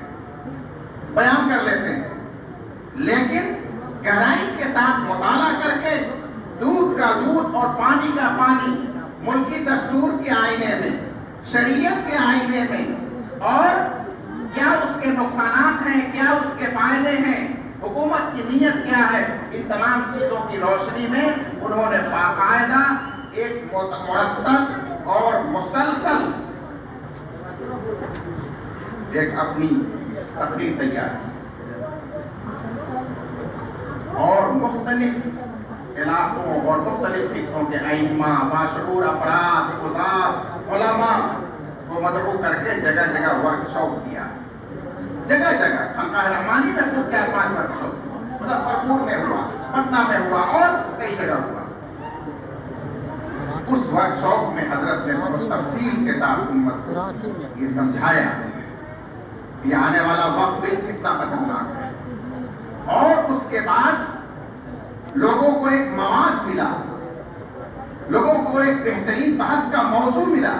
بیان کر لیتے ہیں، لیکن گہرائی کے ساتھ مطالعہ کر کے دودھ کا دودھ اور پانی کا پانی ملکی دستور کے آئینے میں، شریعت کے آئینے میں اور کیا اس کے نقصانات ہیں، کیا اس کے فائدے ہیں، حکومت کی نیت کیا ہے، ان تمام چیزوں کی روشنی میں انہوں نے باقاعدہ ایک مرتب اور مسلسل ایک اپنی تقریر تیار کی اور مختلف علاقوں اور مختلف خطوں کے ائمہ، باشعور افراد، قضات، علماء کو مدعو کر کے جگہ جگہ ورکشاپ کیا. جگہ جگہ خانقاہ رحمانی میں خود 4-5 ورکشاپ، مظفرپور میں ہوا، پٹنہ میں ہوا اور کئی جگہ ہوا. اس ورکشاپ میں حضرت نے بہت تفصیل کے ساتھ امت کو یہ سمجھایا کہ آنے والا وقت بل کتنا خطرناک ہے. اور اس کے بعد لوگوں کو ایک مواد ملا، لوگوں کو ایک بہترین بحث کا موضوع ملا.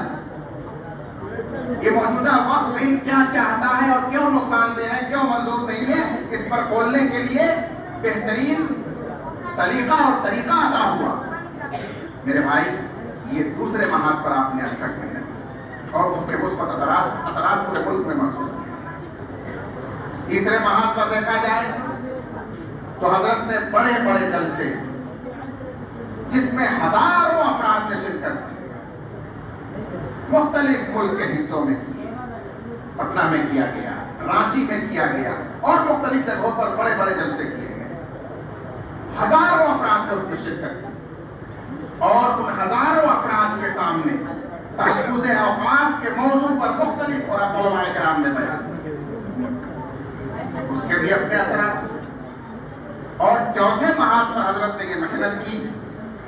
یہ موجودہ وقت بل کیا چاہتا ہے اور کیوں نقصان دہ ہے، کیوں منظور نہیں ہے، اس پر بولنے کے لیے بہترین سلیقہ اور طریقہ عطا ہوا. میرے بھائی، یہ دوسرے محاذ پر آپ نے انتھک محنت اور اس کے مثبت اثرات پورے ملک میں محسوس کیے. تیسرے محاذ پر دیکھا جائے تو حضرت نے بڑے بڑے جلسے جس میں ہزاروں افراد نے شرکت کی مختلف ملک کے حصوں میں کیے. پٹنہ میں کیا گیا، رانچی میں کیا گیا اور مختلف جگہوں پر بڑے بڑے جلسے کیے گئے. ہزاروں افراد نے اس میں شرکت کی اور ان ہزاروں افراد کے سامنے تحفظ اوقاف کے موضوع پر مختلف علماء کرام نے بیان کیا. اس کے بھی اپنے اثرات. اور چوتھے محاذ پر حضرت نے یہ محنت کی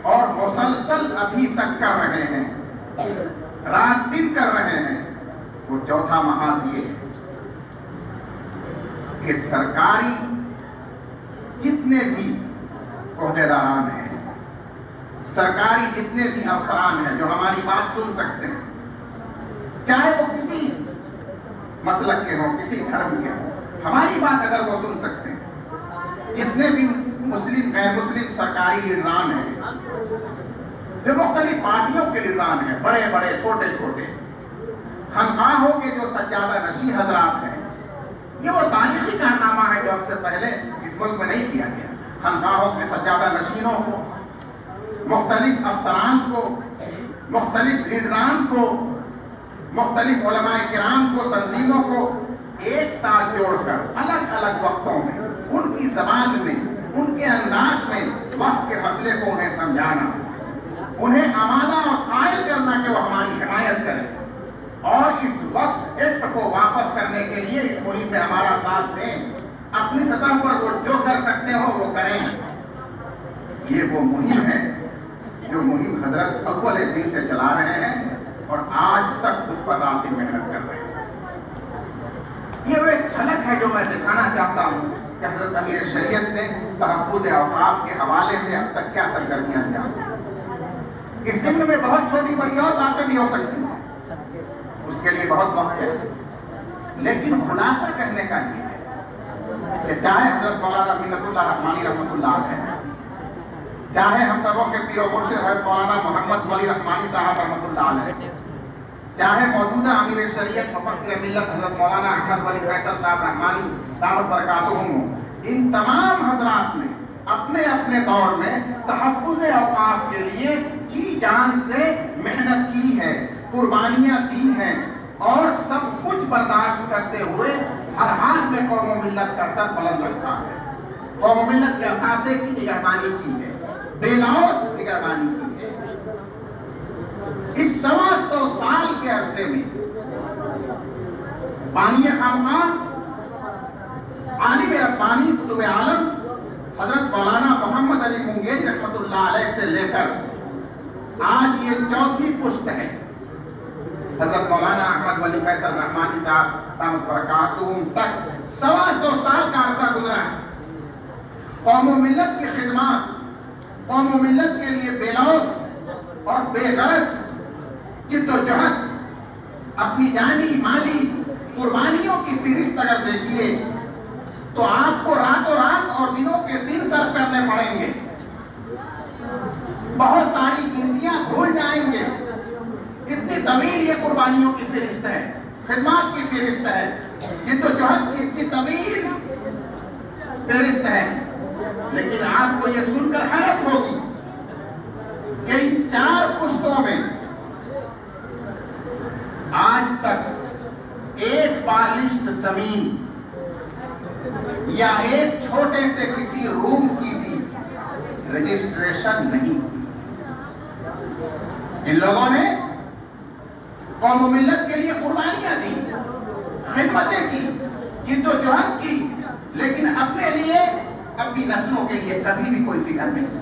اور مسلسل ابھی تک کر رہے ہیں، رات دن کر رہے ہیں. وہ چوتھا محاذ یہ ہے کہ سرکاری جتنے بھی عہدیداران ہیں، سرکاری جتنے بھی افسران ہیں جو ہماری بات سن سکتے ہیں، چاہے وہ کسی مسلک کے ہوں، کسی دھرم کے ہوں، ہماری بات اگر وہ سن سکتے ہیں، جتنے بھی مسلم غیر مسلم سرکاری لیڈران ہیں، جو مختلف پارٹیوں کے لیڈران ہیں، بڑے بڑے چھوٹے چھوٹے، خانقاہوں کے جو سجادہ نشین حضرات ہیں، یہ وہ تاریخی کارنامہ ہے جو اب سے پہلے اس ملک میں نہیں کیا گیا۔ خانقاہوں کے سجادہ نشینوں کو، مختلف افسران کو، مختلف لیڈران کو، مختلف علماء کرام کو، تنظیموں کو ایک ساتھ جوڑ کر الگ الگ وقتوں میں ان کی زبان میں، ان کے انداز میں وقت کے مسئلے کو انہیں سمجھانا، انہیں آمادہ اور قائل کرنا کہ وہ ہماری حمایت کریں، اور اس وقت ایکٹ کو واپس کرنے کے لیے اس مہم میں ہمارا ساتھ دیں، اپنی سطح پر وہ جو کر سکتے ہو وہ کریں۔ یہ وہ مہم ہے جو مہم حضرت اول دن سے چلا رہے ہیں اور آج تک اس پر رات دن محنت کر رہے ہیں۔ یہ وہ ایک جھلک ہے جو میں دکھانا چاہتا ہوں کہ حضرت امیر شریعت نے تحفظ اوقاف کے حوالے سے اب تک کیا سرگرمیاں انجام دی۔ اس ضمن میں بہت چھوٹی بڑی اور باتیں بھی ہو سکتی ہیں، اس کے لیے بہت وقت ہے، لیکن خلاصہ کہنے کا یہ ہے کہ چاہے حضرت مولانا منت اللہ رحمانی رحمۃ اللہ علیہ، چاہے ہم سبوں کے پیر و مرشد حضرت مولانا محمد ولی رحمانی صاحب رحمۃ اللہ علیہ، چاہے موجودہ امیر شریعت مفکر ملت حضرت مولانا احمد ولی فیصل صاحب رحمانی دامت برکاتہم، ان تمام حضرات نے اپنے اپنے دور میں تحفظ اوقاف کے لیے جی جان سے محنت کی ہے، قربانیاں دی ہیں، اور سب کچھ برداشت کرتے ہوئے ہر حال میں قوم و ملت کا سر بلند رکھا ہے، قوم و ملت کے اثاثے کی نگہبانی کی ہے، بے لوث نگہبانی کی ہے۔ اس 125 سال کے عرصے میں بانی خانقاہ، عالم ربانی قطب عالم حضرت مولانا محمد علی منگیری رحمۃ اللہ علیہ سے لے کر آج یہ چوتھی پشت ہے، حضرت مولانا احمد ولی فیصل رحمانی صاحب دامت برکاتہم تک 125 سال کا عرصہ گزرا ہے۔ قوم و ملت کی خدمات، قوم و ملت کے لیے بے لوث اور بے غرض جد و جہد، اپنی جانی مالی قربانیوں کی فہرست اگر دیکھیے تو آپ کو راتوں رات اور دنوں کے دن صرف کرنے پڑیں گے، بہت ساری گنتیاں بھول جائیں گے، اتنی طویل یہ قربانیوں کی فہرست ہے، خدمات کی فہرست ہے، جد و جہد کی اتنی طویل فہرست ہے۔ لیکن آپ کو یہ سن کر حیرت ہوگی کہ ان 4 پشتوں میں آج تک ایک بالشت زمین یا ایک چھوٹے سے کسی روم کی بھی رجسٹریشن نہیں۔ ان لوگوں نے قوم و ملت کے لیے قربانیاں دی، خدمتیں کی، جد و جہد کی، لیکن اپنے لیے، اپنی نسلوں کے لیے کبھی بھی کوئی فکر نہیں کی۔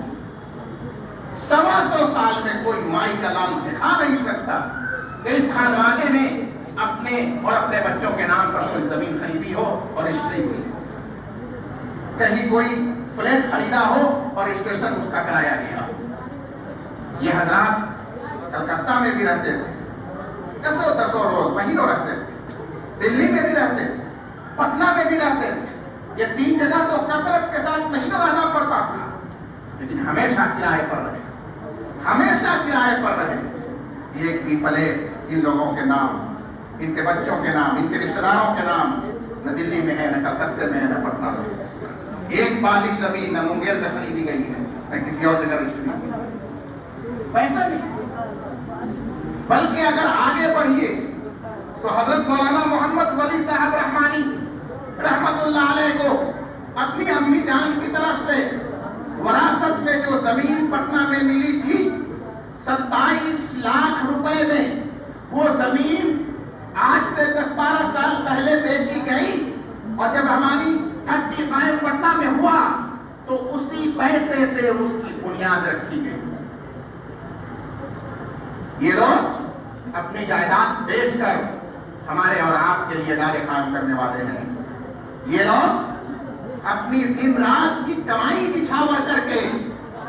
125 سال میں کوئی مائی کا لال دکھا نہیں سکتا کہ اس خانوادے نے اپنے اور اپنے بچوں کے نام پر کوئی زمین خریدی ہو اور رجسٹری ہوئی، کہیں کوئی فلیٹ خریدا ہو اور رجسٹریشن اس کا کرایا گیا۔ یہ حضرات کلکتہ میں بھی رہتے تھے، 10 روز مہینوں رہتے تھے، دلی میں بھی رہتے تھے، پٹنہ میں بھی رہتے تھے، یہ 3 جگہ تو کثرت کے ساتھ مہینوں رہنا پڑتا تھا، لیکن ہمیشہ کرائے پر رہے، ہمیشہ کرائے پر رہے۔ ایک بھی فلیٹ ان لوگوں کے نام، ان کے بچوں کے نام، ان کے رشتہ داروں کے نام نہ دلی میں ہے، نہ کلکتہ میں ہے، نہ پٹنہ میں۔ ایک بالش زمین نہ منگیر سے خریدی گئی ہے، نہ کسی اور جگہ رجسٹری کی ہے، پیسہ نہیں۔ بلکہ اگر آگے بڑھیے تو حضرت مولانا محمد ولی صاحب رحمانی رحمت اللہ علیہ کو اپنی امی جان کی طرف سے وراثت میں جو زمین پٹنہ میں ملی تھی 27 لاکھ روپے میں، وہ زمین آج سے 10-12 سال پہلے بیچی گئی، اور جب رحمانی ہٹی قائم پٹنہ میں ہوا تو اسی پیسے سے اس کی بنیاد رکھی گئی۔ یہ لوگ اپنی جائیداد بیچ کر ہمارے اور آپ کے لیے ادارے قائم کرنے والے ہیں۔ یہ لوگ اپنی دن رات کی کمائی نچھاور کر کے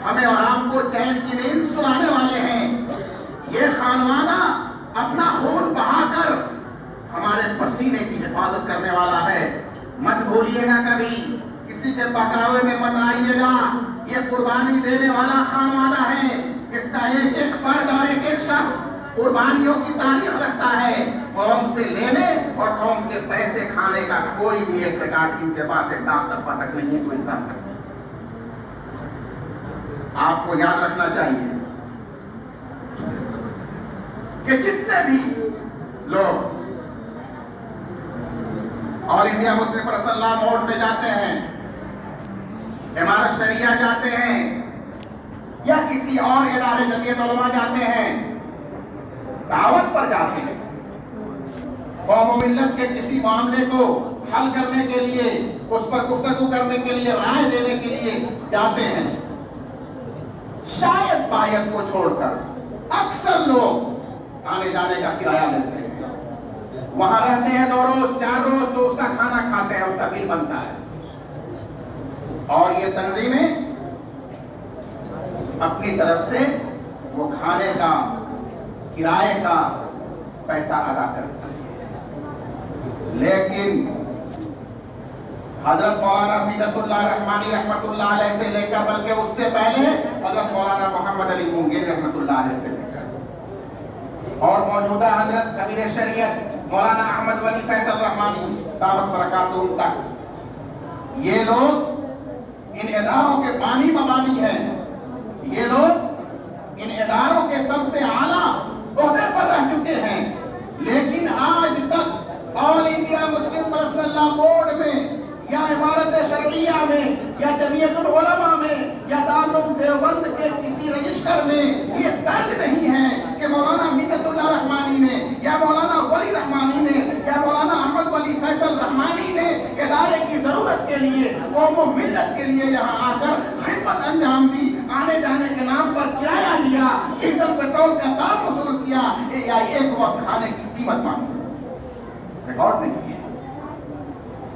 ہمیں اور آپ کو چین کی نیند سلانے والے ہیں۔ یہ خانوادہ اپنا خون بہا کر ہمارے پسینے کی حفاظت کرنے والا ہے۔ مت بھولیے گا کبھی، کسی کے بہکاوے میں مت آئیے گا، یہ قربانی دینے والا خانوادہ ہے، جس کا ایک ایک فرد اور ایک ایک شخص قربانیوں کی تاریخ رکھتا ہے، قوم سے لینے اور قوم کے پیسے کھانے کا کوئی بھی ایک ریکارڈ ان کے پاس ایک داغ طبقہ تک نہیں ہے، کوئی انسان تک نہیں۔ آپ کو یاد رکھنا چاہیے کہ جتنے بھی لوگ اور انڈیا مسلم پرسنل لا موڈ میں جاتے ہیں، امارت شریعہ جاتے ہیں، یا کسی اور ادارے جمعیت علماء جاتے ہیں، دعوت پر جاتے ہیں، قوم و ملت کے کسی معاملے کو حل کرنے کے لیے، اس پر گفتگو کرنے کے لیے، رائے دینے کے لیے جاتے ہیں، شاید باید کو چھوڑ کر اکثر لوگ آنے جانے کا کرایہ لیتے ہیں، وہاں رہتے ہیں 2 روز 4 روز، تو اس کا کھانا کھاتے ہیں، اس کا بل بنتا ہے، اور یہ تنظیمیں اپنی طرف سے وہ کھانے کا کرائے کا پیسہ ادا کرتی ہے۔ لیکن حضرت مولانا منت اللہ رحمانی رحمت اللہ علیہ سے لے کر، بلکہ اس سے پہلے حضرت مولانا محمد علی مونگیری رحمت اللہ علیہ سے لے کر، اور موجودہ حضرت امیر شریعت مولانا احمد ولی فیصل رحمانی دامت برکاتہ تک، یہ لوگ ان اداروں کے بانی مبانی ہیں، یہ لوگ ان اداروں کے سب سے اعلیٰ عہدے پر رہ چکے ہیں، لیکن آج تک آل انڈیا مسلم پرسنل لا بورڈ میں یا امارت شرعیہ میں یا جمعیت العلماء میں یا دارالعلوم دیوبند کے کسی رجسٹر میں یہ درج نہیں ہے کہ مولانا منت اللہ رحمانی نے یا مولانا ولی رحمانی نے یا مولانا احمد ولی فیصل رحمانی نے ادارے کی ضرورت کے لیے، قوم و ملت کے لیے یہاں آ کر خدمت انجام دی، آنے جانے کے نام پر کرایہ لیا، ڈیزل پیٹرول کا دام وصول کیا، یا ایک وقت کھانے کی قیمت مانگی، ریکارڈ نہیں کیا۔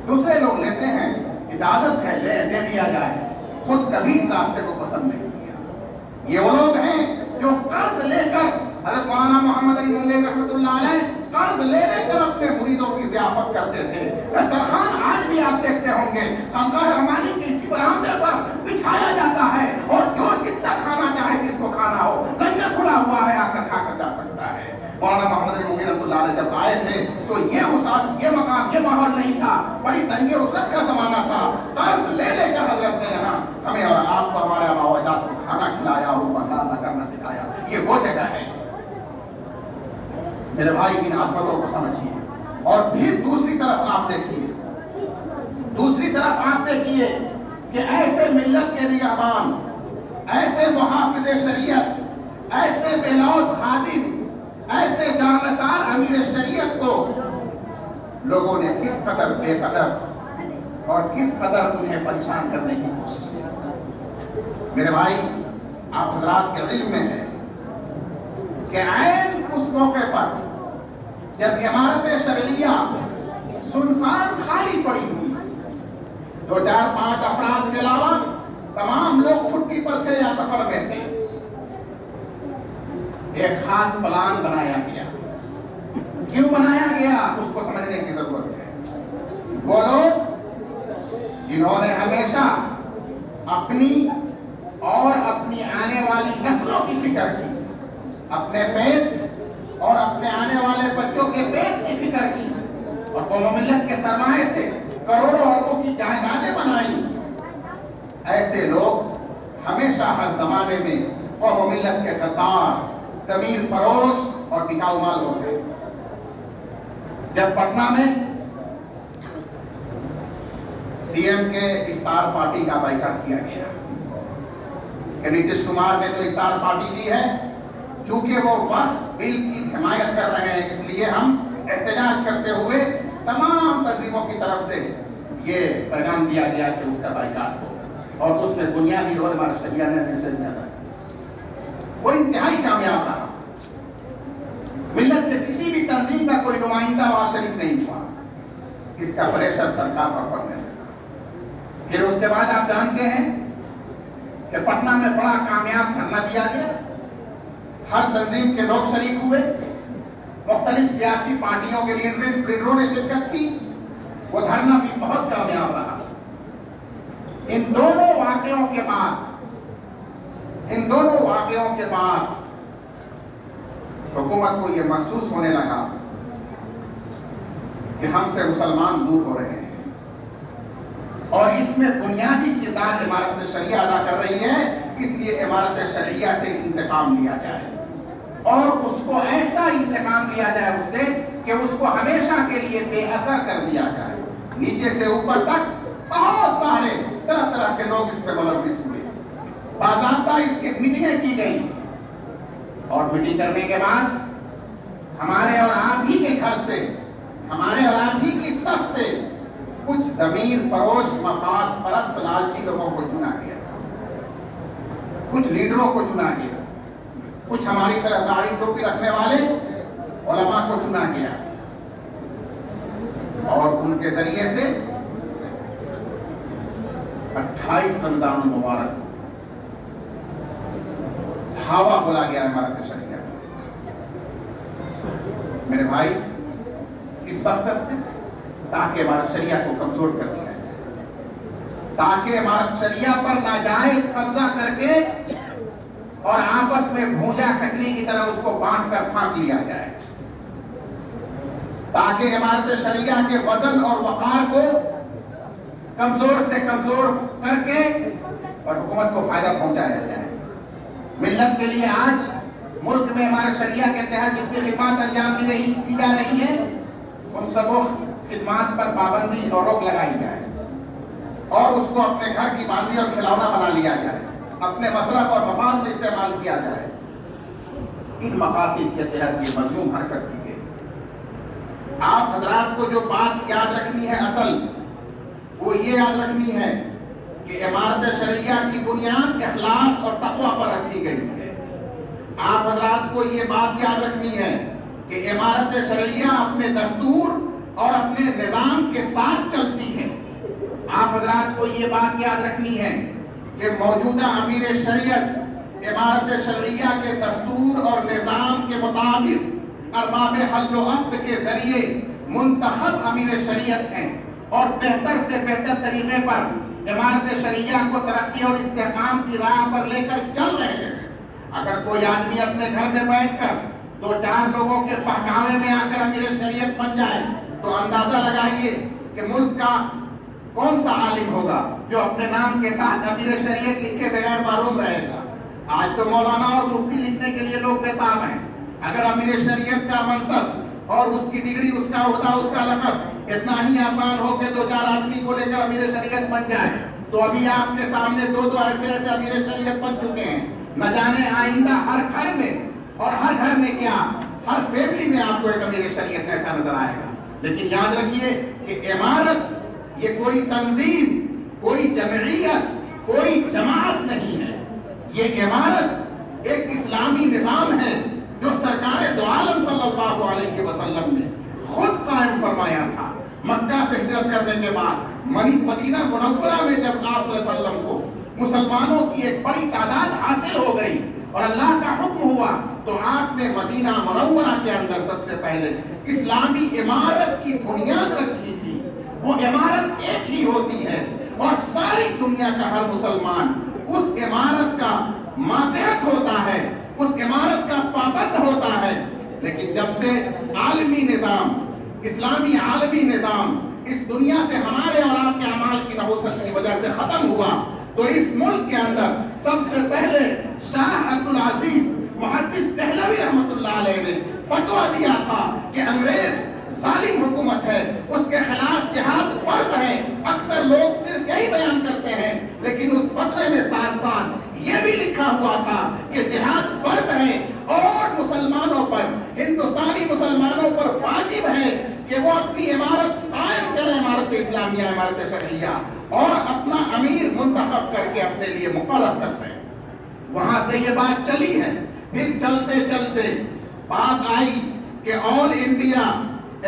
دوسرے لوگ لیتے ہیں، اجازت ہے دے دیا جائے، خود کبھی اس راستے کو پسند نہیں کیا۔ یہ وہ لوگ ہیں جو قرض لے کر، حضرت مولانا محمد علی مونگیری رحمت اللہ علیہ قرض لے کر اپنے مریدوں کی ضیافت کرتے تھے۔ دسترخوان آج بھی آپ دیکھتے ہوں گے خانقاہ رحمانی کے اسی برآمدے پر بچھایا جاتا ہے، اور جو جتنا کھانا چاہے جس کو کھانا ہو، لنگر کھلا ہوا ہے، آ کر کھا کر جا سکتا ہے۔ مولانا محمد علی مونگیری رحمت اللہ علیہ جب آئے تھے تو یہ وسعت، یہ مقام، یہ ماحول نہیں تھا، بڑی تنگی اور وسعت کا زمانہ تھا۔ قرض لے کر حضرت نے یہاں ہمیں اور آپ کو، ہمارے آباء و اجداد کو کھانا کھلایا اور ان کو اللہ کرنا سکھایا۔ یہ وہ جگہ ہے میرے بھائی، ان عظمتوں کو سمجھیے۔ اور پھر دوسری طرف آپ دیکھیے کہ ایسے ملت کے نگہبان، ایسے محافظ شریعت، ایسے بے لوث خادم، ایسے جانثار امیر شریعت کو لوگوں نے کس قدر بے قدر اور کس قدر انہیں پریشان کرنے کی کوشش کی۔ میرے بھائی، آپ حضرات کے علم میں ہے کہ عین اس موقع پر جب عمارت شرعیہ سنسان خالی پڑی ہوئی، 2-4-5 افراد کے علاوہ تمام لوگ چھٹی پر تھے یا سفر میں تھے، ایک خاص پلان بنایا گیا۔ کیوں بنایا گیا اس کو سمجھنے کی ضرورت ہے۔ وہ لوگ جنہوں نے ہمیشہ اپنی اور اپنی آنے والی نسلوں کی فکر کی، اپنے پیٹ اور اپنے آنے والے بچوں کے پیٹ کی فکر کی، اور قوم و ملت کے سرمایے سے کروڑوں اربوں کی جائیدادیں بنائی، ایسے لوگ ہمیشہ ہر زمانے میں قوم و ملت کے غدار، ضمیر فروش اور بکاؤ مال ہوتے۔ جب پٹنہ میں سی ایم کے افطار پارٹی کا بائیکاٹ کیا گیا کہ نتیش کمار نے تو افطار پارٹی دی ہے، چونکہ وہ وقف بل کی حمایت کر رہے ہیں، اس لیے ہم احتجاج کرتے ہوئے تمام تنظیموں کی طرف سے یہ پیغام دیا گیا کہ اس کا بائیکاٹ ہو، اور اس میں بنیادی رول ہمارا شریعہ نے دیا تھا۔ وہ انتہائی کامیاب رہا، ملت کے کسی بھی تنظیم کا کوئی نمائندہ وہاں شریک نہیں ہوا، اس کا پریشر سرکار پر پڑنے لگا۔ پھر اس کے بعد آپ جانتے ہیں کہ پٹنہ میں بڑا کامیاب دھرنا دیا گیا، ہر تنظیم کے لوگ شریک ہوئے، مختلف سیاسی پارٹیوں کے لیڈروں نے شرکت کی، وہ دھرنا بھی بہت کامیاب رہا۔ ان دونوں واقعوں کے بعد ان دونوں واقعوں کے بعد حکومت کو یہ محسوس ہونے لگا کہ ہم سے مسلمان دور ہو رہے ہیں، اور اس میں بنیادی کردار امارت شریعہ ادا کر رہی ہے، اس لیے امارت شریعہ سے انتقام لیا جائے، اور اس کو ایسا انتقام لیا جائے اس سے کہ اس کو ہمیشہ کے لیے بے اثر کر دیا جائے۔ نیچے سے اوپر تک بہت سارے طرح طرح کے لوگ اس پہ ملوث ہوئے، باضابطہ اس کی میٹنگیں کی گئی، اور میٹنگ کرنے کے بعد ہمارے اور آپ ہی کے گھر سے، ہمارے اور آپ ہی کی صف سے کچھ ضمیر فروش مفاد پرست لالچی لوگوں کو چنا گیا، کچھ لیڈروں کو چنا گیا، کچھ ہماری طرح داڑھی ٹوپی رکھنے والے علماء کو چنا گیا، اور ان کے ذریعے سے 28 رمضان المبارک دھاوا بولا گیا امارت شریعہ۔ میرے بھائی، اس مقصد سے تاکہ امارت شریعہ کو کمزور کر دیا جائے، تاکہ امارت شریعہ پر ناجائز قبضہ کر کے اور آپس میں بھونجا ککڑی کی طرح اس کو بانٹ کر پھینک لیا جائے، تاکہ امارت شریعہ کے وزن اور وقار کو کمزور سے کمزور کر کے اور حکومت کو فائدہ پہنچایا جائے۔ ملت کے لیے آج ملک میں امارت شریعہ کے تحت جتنی خدمات انجام دی جا رہی ہیں، ان سب خدمات پر پابندی اور روک لگائی جائے، اور اس کو اپنے گھر کی باندھی اور کھلونا بنا لیا جائے، اپنے مصرف اور مفاد میں استعمال کیا جائے۔ ان مقاصد کے تحت یہ مذموم حرکت کی گئی۔ آپ حضرات کو جو بات یاد رکھنی ہے اصل، وہ یہ یاد رکھنی ہے کہ امارت شریعہ کی بنیاد اخلاص اور تقوی پر رکھی گئی ہے۔ آپ حضرات کو یہ بات یاد رکھنی ہے کہ امارت شریعہ اپنے دستور اور اپنے نظام کے ساتھ چلتی ہے۔ آپ حضرات کو یہ بات یاد رکھنی ہے کہ موجودہ امیر شریعت امارت شریعہ کے دستور اور نظام کے مطابق ارباب حل و عقد کے ذریعے منتخب امیر شریعت ہیں، اور بہتر سے بہتر طریقے پر امارت شریعہ کو ترقی اور استحکام کی راہ پر لے کر چل رہے ہیں۔ اگر کوئی آدمی اپنے گھر میں بیٹھ کر 2-4 لوگوں کے بہکاوے میں آ کر امیر شریعت بن جائے تو اندازہ لگائیے کہ ملک کا کون سا عالم ہوگا جو اپنے نام کے ساتھ امیر شریعت لکھے بغیر معروم رہے گا۔ آج تو مولانا اور مفتی لکھنے کے لیے لوگ بےتاب ہیں۔ اگر امیر شریعت کا منصب اور اس کی ڈگری، اس کا عہدہ، اس کا لقب اتنا ہی آسان ہو کہ 2-4 آدمی کو لے کر امیر شریعت بن جائے، تو ابھی آپ کے سامنے 2 ایسے امیر شریعت بن چکے ہیں۔ نہ جانے آئندہ ہر گھر میں، اور ہر گھر میں کیا ہر فیملی میں آپ کو ایک امیر شریعت ایسا نظر آئے گا۔ لیکن یاد رکھیے کہ امارت یہ کوئی تنظیم، کوئی جمعیت، کوئی جماعت نہیں ہے۔ یہ امارت ایک اسلامی نظام ہے جو سرکار دو عالم صلی اللہ علیہ وسلم نے خود قائم فرمایا تھا۔ مکہ سے ہجرت کرنے کے بعد مدینہ منورہ میں جب آپ صلی اللہ علیہ وسلم کو مسلمانوں کی ایک بڑی تعداد حاصل ہو گئی اور اللہ کا حکم ہوا، تو آپ نے مدینہ منورہ کے اندر سب سے پہلے اسلامی عمارت کی بنیاد رکھی تھی۔ وہ عمارت ایک ہی ہوتی ہے اور ساری دنیا کا ہر مسلمان اس عمارت کا ماتحت ہوتا ہے، اس عمارت کا پابند ہوتا ہے۔ لیکن جب سے عالمی نظام، اسلامی عالمی نظام اس دنیا سے ہمارے اور آپ کے اعمال کی نحوست کی وجہ سے ختم ہوا، تو اس ملک کے اندر سب سے پہلے شاہ عبدالعزیز محدث دہلوی رحمت اللہ علیہ نے فتویٰ دیا تھا کہ انگریز ظالم حکومت ہے، اس کے خلاف جہاد فرض ہے۔ اکثر لوگ صرف یہی بیان کرتے ہیں، لیکن اس فتوے میں ساتھ ساتھ یہ بھی لکھا ہوا تھا کہ جہاد فرض ہے اور مسلمانوں پر، ہندوستانی مسلمانوں پر واجب ہے کہ وہ اپنی عمارت قائم کریں، عمارت اسلامیہ، عمارت شرعیہ، اور اپنا امیر منتخب کر کے اپنے لیے مقرر کر دیں۔ وہاں سے یہ بات چلی ہے، پھر چلتے چلتے بات آئی کہ آل انڈیا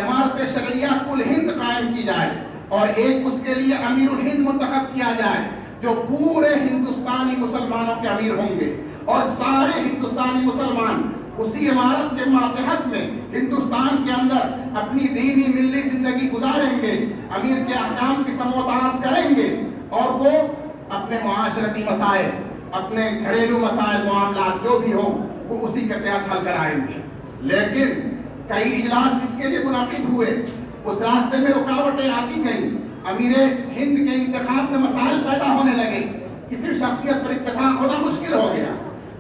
عمارت شرعیہ کل ہند قائم کی جائے، اور ایک اس کے لیے امیر الہند منتخب کیا جائے جو پورے ہندوستانی مسلمانوں کے امیر ہوں گے، اور سارے ہندوستانی مسلمان اسی عمارت کے ماتحت میں ہندوستان کے اندر اپنی دینی ملی زندگی گزاریں گے، امیر کے احکام کی سماعت کریں گے، اور وہ اپنے معاشرتی مسائل، اپنے گھریلو مسائل معاملات جو بھی ہوں وہ اسی کے تحت حل کرائیں گے. لیکن کئی اجلاس اس کے لیے منعقد ہوئے, اس راستے میں رکاوٹیں آتی گئیں, امیر ہند کے انتخاب میں مسائل پیدا ہونے لگے, کسی شخصیت پر اتفاق ہونا مشکل ہو گیا.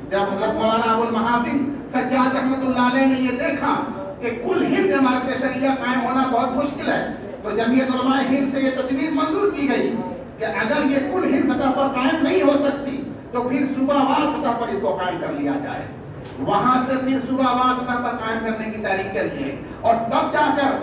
جب حضرت مولانا ابو المحاسن سجاد رحمۃ اللہ علیہ نے یہ دیکھا کہ کل ہند امارت شریعہ قائم ہونا بہت مشکل ہے, تو جمعیت علماء ہند سے یہ تجویز منظور کی گئی کہ اگر یہ کل ہند سطح پر قائم نہیں ہو سکتی تو پھر صوبہ وار سطح پر اس کو قائم کر لیا جائے. وہاں سے پھر صوبہ وار سطح پر قائم کرنے کی تحریک چلی ہے, اور تب جا کر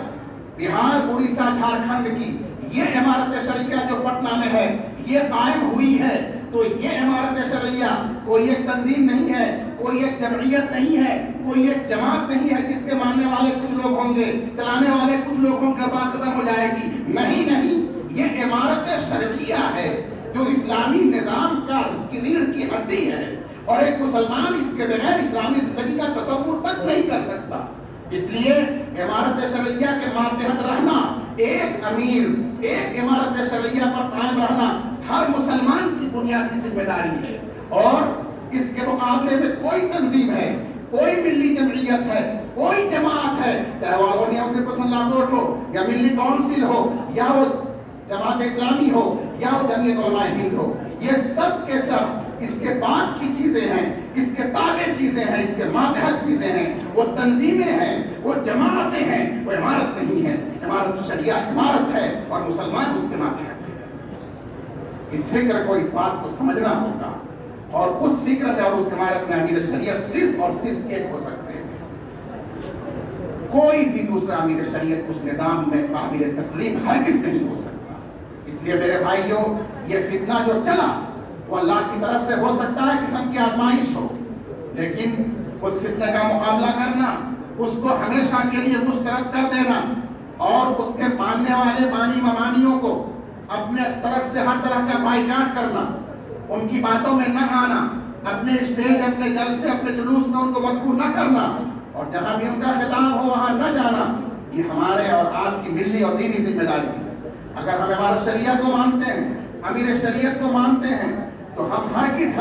بہار, اڑیسہ, جھارکھنڈ کی یہ امارت شریعہ جو پٹنہ میں ہے یہ قائم ہوئی ہے. تو یہ امارت شریعہ کوئی ایک تنظیم نہیں ہے, کوئی ایک جمعیت نہیں ہے, کوئی ایک جماعت نہیں ہے جس کے ماننے والے کچھ لوگ ہوں گے, چلانے والے کچھ لوگ ہوں گے, بات ختم ہو جائے گی. نہیں, یہ امارت شریعہ ہے جو اسلامی نظام کا ریڑھ کی ہڈی ہے, اور ایک مسلمان اس کے بغیر اسلامی زندگی کا تصور تک نہیں کر سکتا. اس لیے امارت شریعہ کے ماتحت رہنا, ایک امیر, ایک امارت شریعہ پر قائم رہنا ہر مسلمان کی بنیادی ذمہ داری ہے. اور اس کے مقابلے میں کوئی تنظیم ہے, کوئی ملی جمعیت ہے, کوئی جماعت ہے, چاہے وہ علماء پرسنل لاپورٹ ہو یا ملی کونسل ہو یا وہ جماعت اسلامی ہو یا وہ جمعیت علماء ہند ہو, یہ سب کے سب اس کے بعد کی چیزیں ہیں, اس کے تابع چیزیں ہیں, اس کے ماتحت چیزیں ہیں. وہ تنظیمیں ہیں, وہ جماعتیں ہیں, وہ عمارت نہیں ہے. امارت شریعہ عمارت ہے اور مسلمان اس کے ماتحت ہے. اس فکر کو, اس بات کو سمجھنا ہوگا, اور اس فکر میں اور اس عمارت میں امیر شریعت صرف اور صرف ایک ہو سکتے ہیں. کوئی بھی دوسرا امیر شریعت اس نظام میں قابل تسلیم ہرگز نہیں ہو سکتا. اس لیے میرے بھائیوں, یہ فتنہ جو چلا وہ اللہ کی طرف سے ہو سکتا ہے قسم کی آزمائش ہو, لیکن اس فتنے کا مقابلہ کرنا, اس کو ہمیشہ کے لیے مسترد کر دینا, اور اس کے ماننے والے بانی ممانیوں کو اپنے طرف سے ہر طرح کا بائیکاٹ کرنا, ان کی باتوں میں نہ آنا, اپنے اسٹیج, اپنے جلسے, اپنے جلوس میں ان کو مدعو نہ کرنا, اور جہاں بھی ان کا خطاب ہو وہاں نہ جانا, یہ ہمارے اور آپ کی ملی اور دینی ذمہ داری ہے. اگر ہم ہمارے شریعت کو مانتے ہیں, امیر شریعت کو مانتے ہیں, تو ہم ہرگز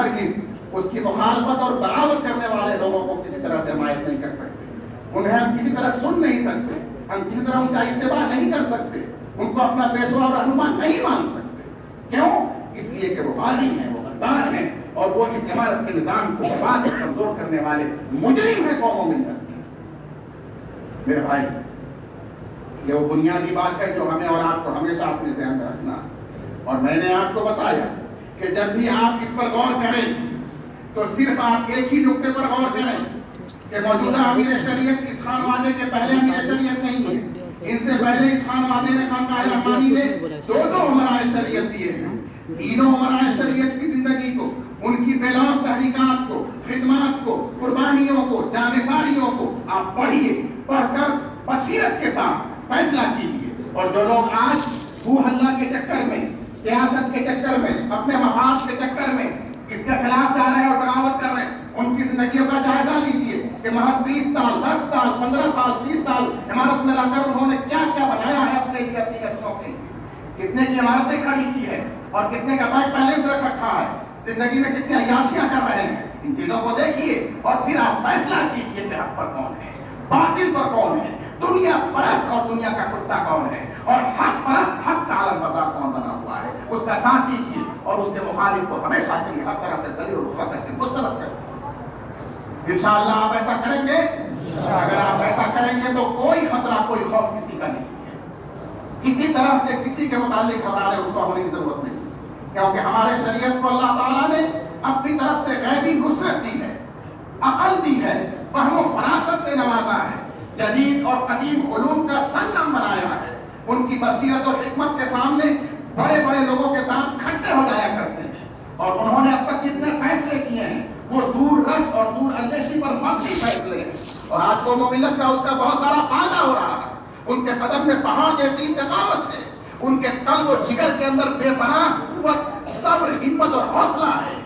اس کی مخالفت اور بغاوت کرنے والے لوگوں کو کسی طرح سے حمایت نہیں کر سکتے. انہیں ہم کسی طرح سن نہیں سکتے, ہم کسی طرح ان کا اتباع نہیں کر سکتے, ان کو اپنا پیشوا اور رہنما نہیں مان سکتے. کیوں؟ اس لیے کہ وہ باغی ہیں, وہ غدار ہیں, اور وہ اس عمارت کے نظام کو برباد اور کمزور کرنے والے مجرم ہیں قوم و ملت. میرے بھائی, یہ وہ بنیادی بات ہے جو ہمیں اور آپ کو ہمیشہ اپنے ذہن میں رکھنا. اور میں نے آپ کو بتایا کہ جب بھی آپ اس پر غور کریں تو صرف آپ ایک ہی نقطے پر غور کریں کہ موجودہ امیر شریعت اس خانوادے کے پہلے امیر شریعت نہیں ہے. ان سے پہلے اس خانوادے نے, خانقاہ رحمانی نے دو امراء شریعت دیے ہیں. تینوں امراء شریعت کی زندگی کو, ان کی بے لوث تحریکات کو, خدمات کو, قربانیوں کو, جانثاریوں کو آپ پڑھیے, پڑھ کر بصیرت کے ساتھ فیصلہ کیجیے. اور جو لوگ آج بو ہلہ کے چکر میں, سیاست کے چکر میں, اپنے مفاد کے چکر میں اس کے خلاف جا رہے ہیں اور بغاوت کر رہے ہیں, ان کی زندگیوں کا جائزہ لیجیے کہ محض 20 سال, 10 سال, 15 سال, 30 سال عمارت میں رہ کر انہوں نے کیا کیا بنایا ہے اپنے لیے, اپنی نسلوں کے لیے. کتنے کی عمارتیں کھڑی کی ہے اور کتنے کا بینک بیلنس رکھ رکھا ہے, زندگی میں کتنی عیاشیاں کر رہے ہیں. ان چیزوں کو دیکھیے اور پھر آپ فیصلہ کیجیے کہ حق پر کون ہے, باطل پر کون ہے, دنیا پرست اور دنیا کا کتا کون ہے, اور حق پرست, حق کا عالم بردار کون بنا ہوا ہے. اس کا ساتھ دیجیے اور اس کے مخالف کو ہمیشہ کے لیے ہر طرح سے ذلیل و رسوا کر کے مسترد کریں. انشاءاللہ آپ ایسا کریں گے. اگر آپ ایسا کریں گے تو کوئی خطرہ, کوئی خوف کسی کا نہیں ہے. کسی طرح سے کسی کے متعلق گھبرانے رسوا ہونے کی ضرورت نہیں, کیونکہ ہمارے شریعت کو اللہ تعالیٰ نے اپنی طرف سے غیبی نصرت دی ہے, عقل دی ہے, فہم و فراست سے نوازا ہے, جدید اور قدیم علوم کا سنگم بنایا ہے. ان کی بصیرت اور حکمت کے سامنے بڑے بڑے لوگوں کے دانت کھٹے ہو جایا کرتے ہیں, اور انہوں نے اب تک جتنے فیصلے کیے ہیں وہ دور رس اور دور اندیشی پر مبنی فیصلے ہیں, اور آج قوم و ملت کا اس کا بہت سارا فائدہ ہو رہا ہے. ان کے قدم میں پہاڑ جیسی استقامت ہے, ان کے قلب و جگر کے اندر بے پناہ قوت, صبر, ہمت اور حوصلہ ہے.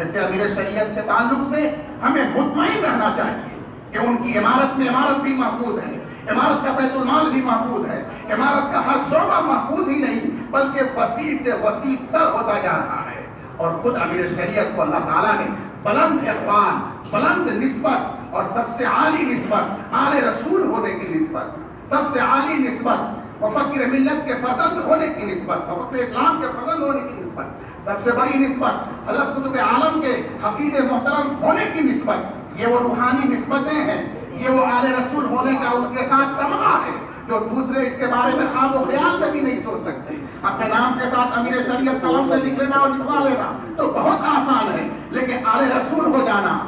ایسے امیر شریعت کے تعلق سے ہمیں مطمئن رہنا چاہیے کہ ان کی عمارت میں عمارت بھی محفوظ ہے, عمارت کا بیت المال بھی محفوظ ہے, عمارت کا ہر شعبہ محفوظ ہی نہیں بلکہ وسیع سے وسیع تر ہوتا جا رہا ہے. اور خود امیر شریعت کو اللہ تعالیٰ نے بلند اقبال، بلند نسبت اور سب سے عالی نسبت، آل رسول ہونے کی نسبت، سب سے عالی نسبت، مفکر ملت کے فرزند ہونے کی نسبت، مفکر اسلام کے فرزند ہونے کی نسبت، سب سے بڑی نسبت حضرت قطب عالم کے حفیظ محترم ہونے کی نسبت، یہ وہ روحانی نسبتیں ہیں، یہ وہ آل رسول ہونے کا ان کے ساتھ تمغہ ہے جو دوسرے اس کے بارے میں خواب و خیال میں بھی نہیں سوچ سکتے۔ اپنے نام کے ساتھ امیر شریعت قلم سے لکھ لینا اور لکھوا لینا تو بہت آسان ہے، لیکن آل رسول ہو جانا،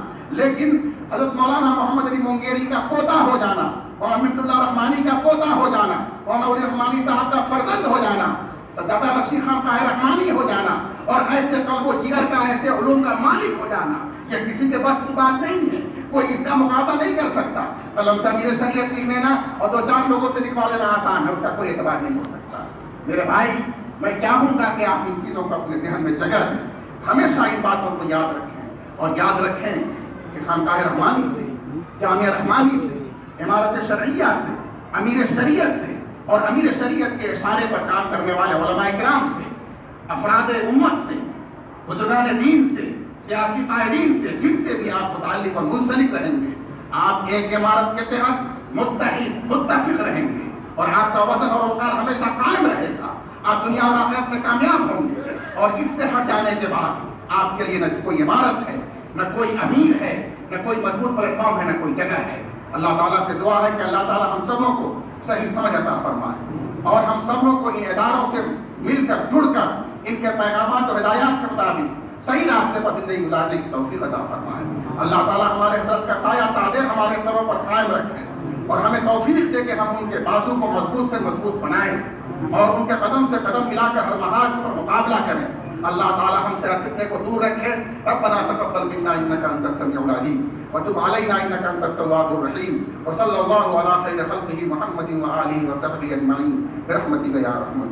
لیکن حضرت مولانا محمد علی مونگیری کا پوتا ہو جانا، اور امینت اللہ رحمانی کا پوتا ہو جانا، مولانا علی رحمانی صاحب کا فرزند ہو جانا، داتا رشید خان طاہر رحمانی ہو جانا، اور ایسے قلب و جگر کا، ایسے علوم کا مالک ہو جانا، یہ کسی کے بس کی بات نہیں ہے، کوئی اس کا مقابلہ نہیں کر سکتا۔ قلم سے امیر شریعت لکھ لینا اور دو چار لوگوں سے لکھوا لینا آسان ہے، اس کا کوئی اعتبار نہیں ہو سکتا۔ میرے بھائی، میں چاہوں گا کہ آپ ان چیزوں کو اپنے ذہن میں جگہ دیں، ہمیشہ ان باتوں کو یاد رکھیں، اور یاد رکھیں کہ خانقاہ رحمانی سے، جامعہ رحمانی سے، امارت شرعیہ سے، امیر شریعت سے اور امیر شریعت کے اشارے پر کام کرنے والے علماء کرام سے، افراد امت سے، بزرگان دین سے، سیاسی قائدین سے، جن سے بھی آپ متعلق اور منسلک رہیں گے، آپ ایک عمارت کے تحت متحد متفق رہیں گے، اور آپ کا وزن اور وقار ہمیشہ قائم رہے گا، آپ دنیا اور آخرت میں کامیاب ہوں گے، اور اس سے ہٹ جانے کے بعد آپ کے لیے نہ کوئی عمارت ہے، نہ کوئی امیر ہے، نہ کوئی مضبوط پلیٹ فارم ہے، نہ کوئی جگہ ہے۔ اللہ تعالیٰ سے دعا ہے کہ اللہ تعالیٰ ہم سبوں کو صحیح سمجھ عطا فرمائے، اور ہم سبوں کو ان اداروں سے مل کر، جڑ کر، ان کے پیغامات اور ہدایات کے مطابق صحیح راستے پر زندگی گزارنے کی توفیق عطا فرمائے۔ اللہ تعالیٰ ہمارے حضرت کا سایہ تعدیر ہمارے سروں پر قائم رکھے، اور ہمیں توفیق دے کہ ہم ان کے بازو کو مضبوط سے مضبوط بنائیں، اور ان کے قدم سے قدم ملا کر ہر محاذ پر مقابلہ کریں۔ اللہ تعالیٰ ہم سے ہر فتنے کو دور رکھے۔ ربنا تقبل منا انك انت السميع العليم وتب علينا انك انت التواب الرحيم وصلى الله على خير خلقه محمد وآله وصحبه اجمعين برحمتك يا رحمن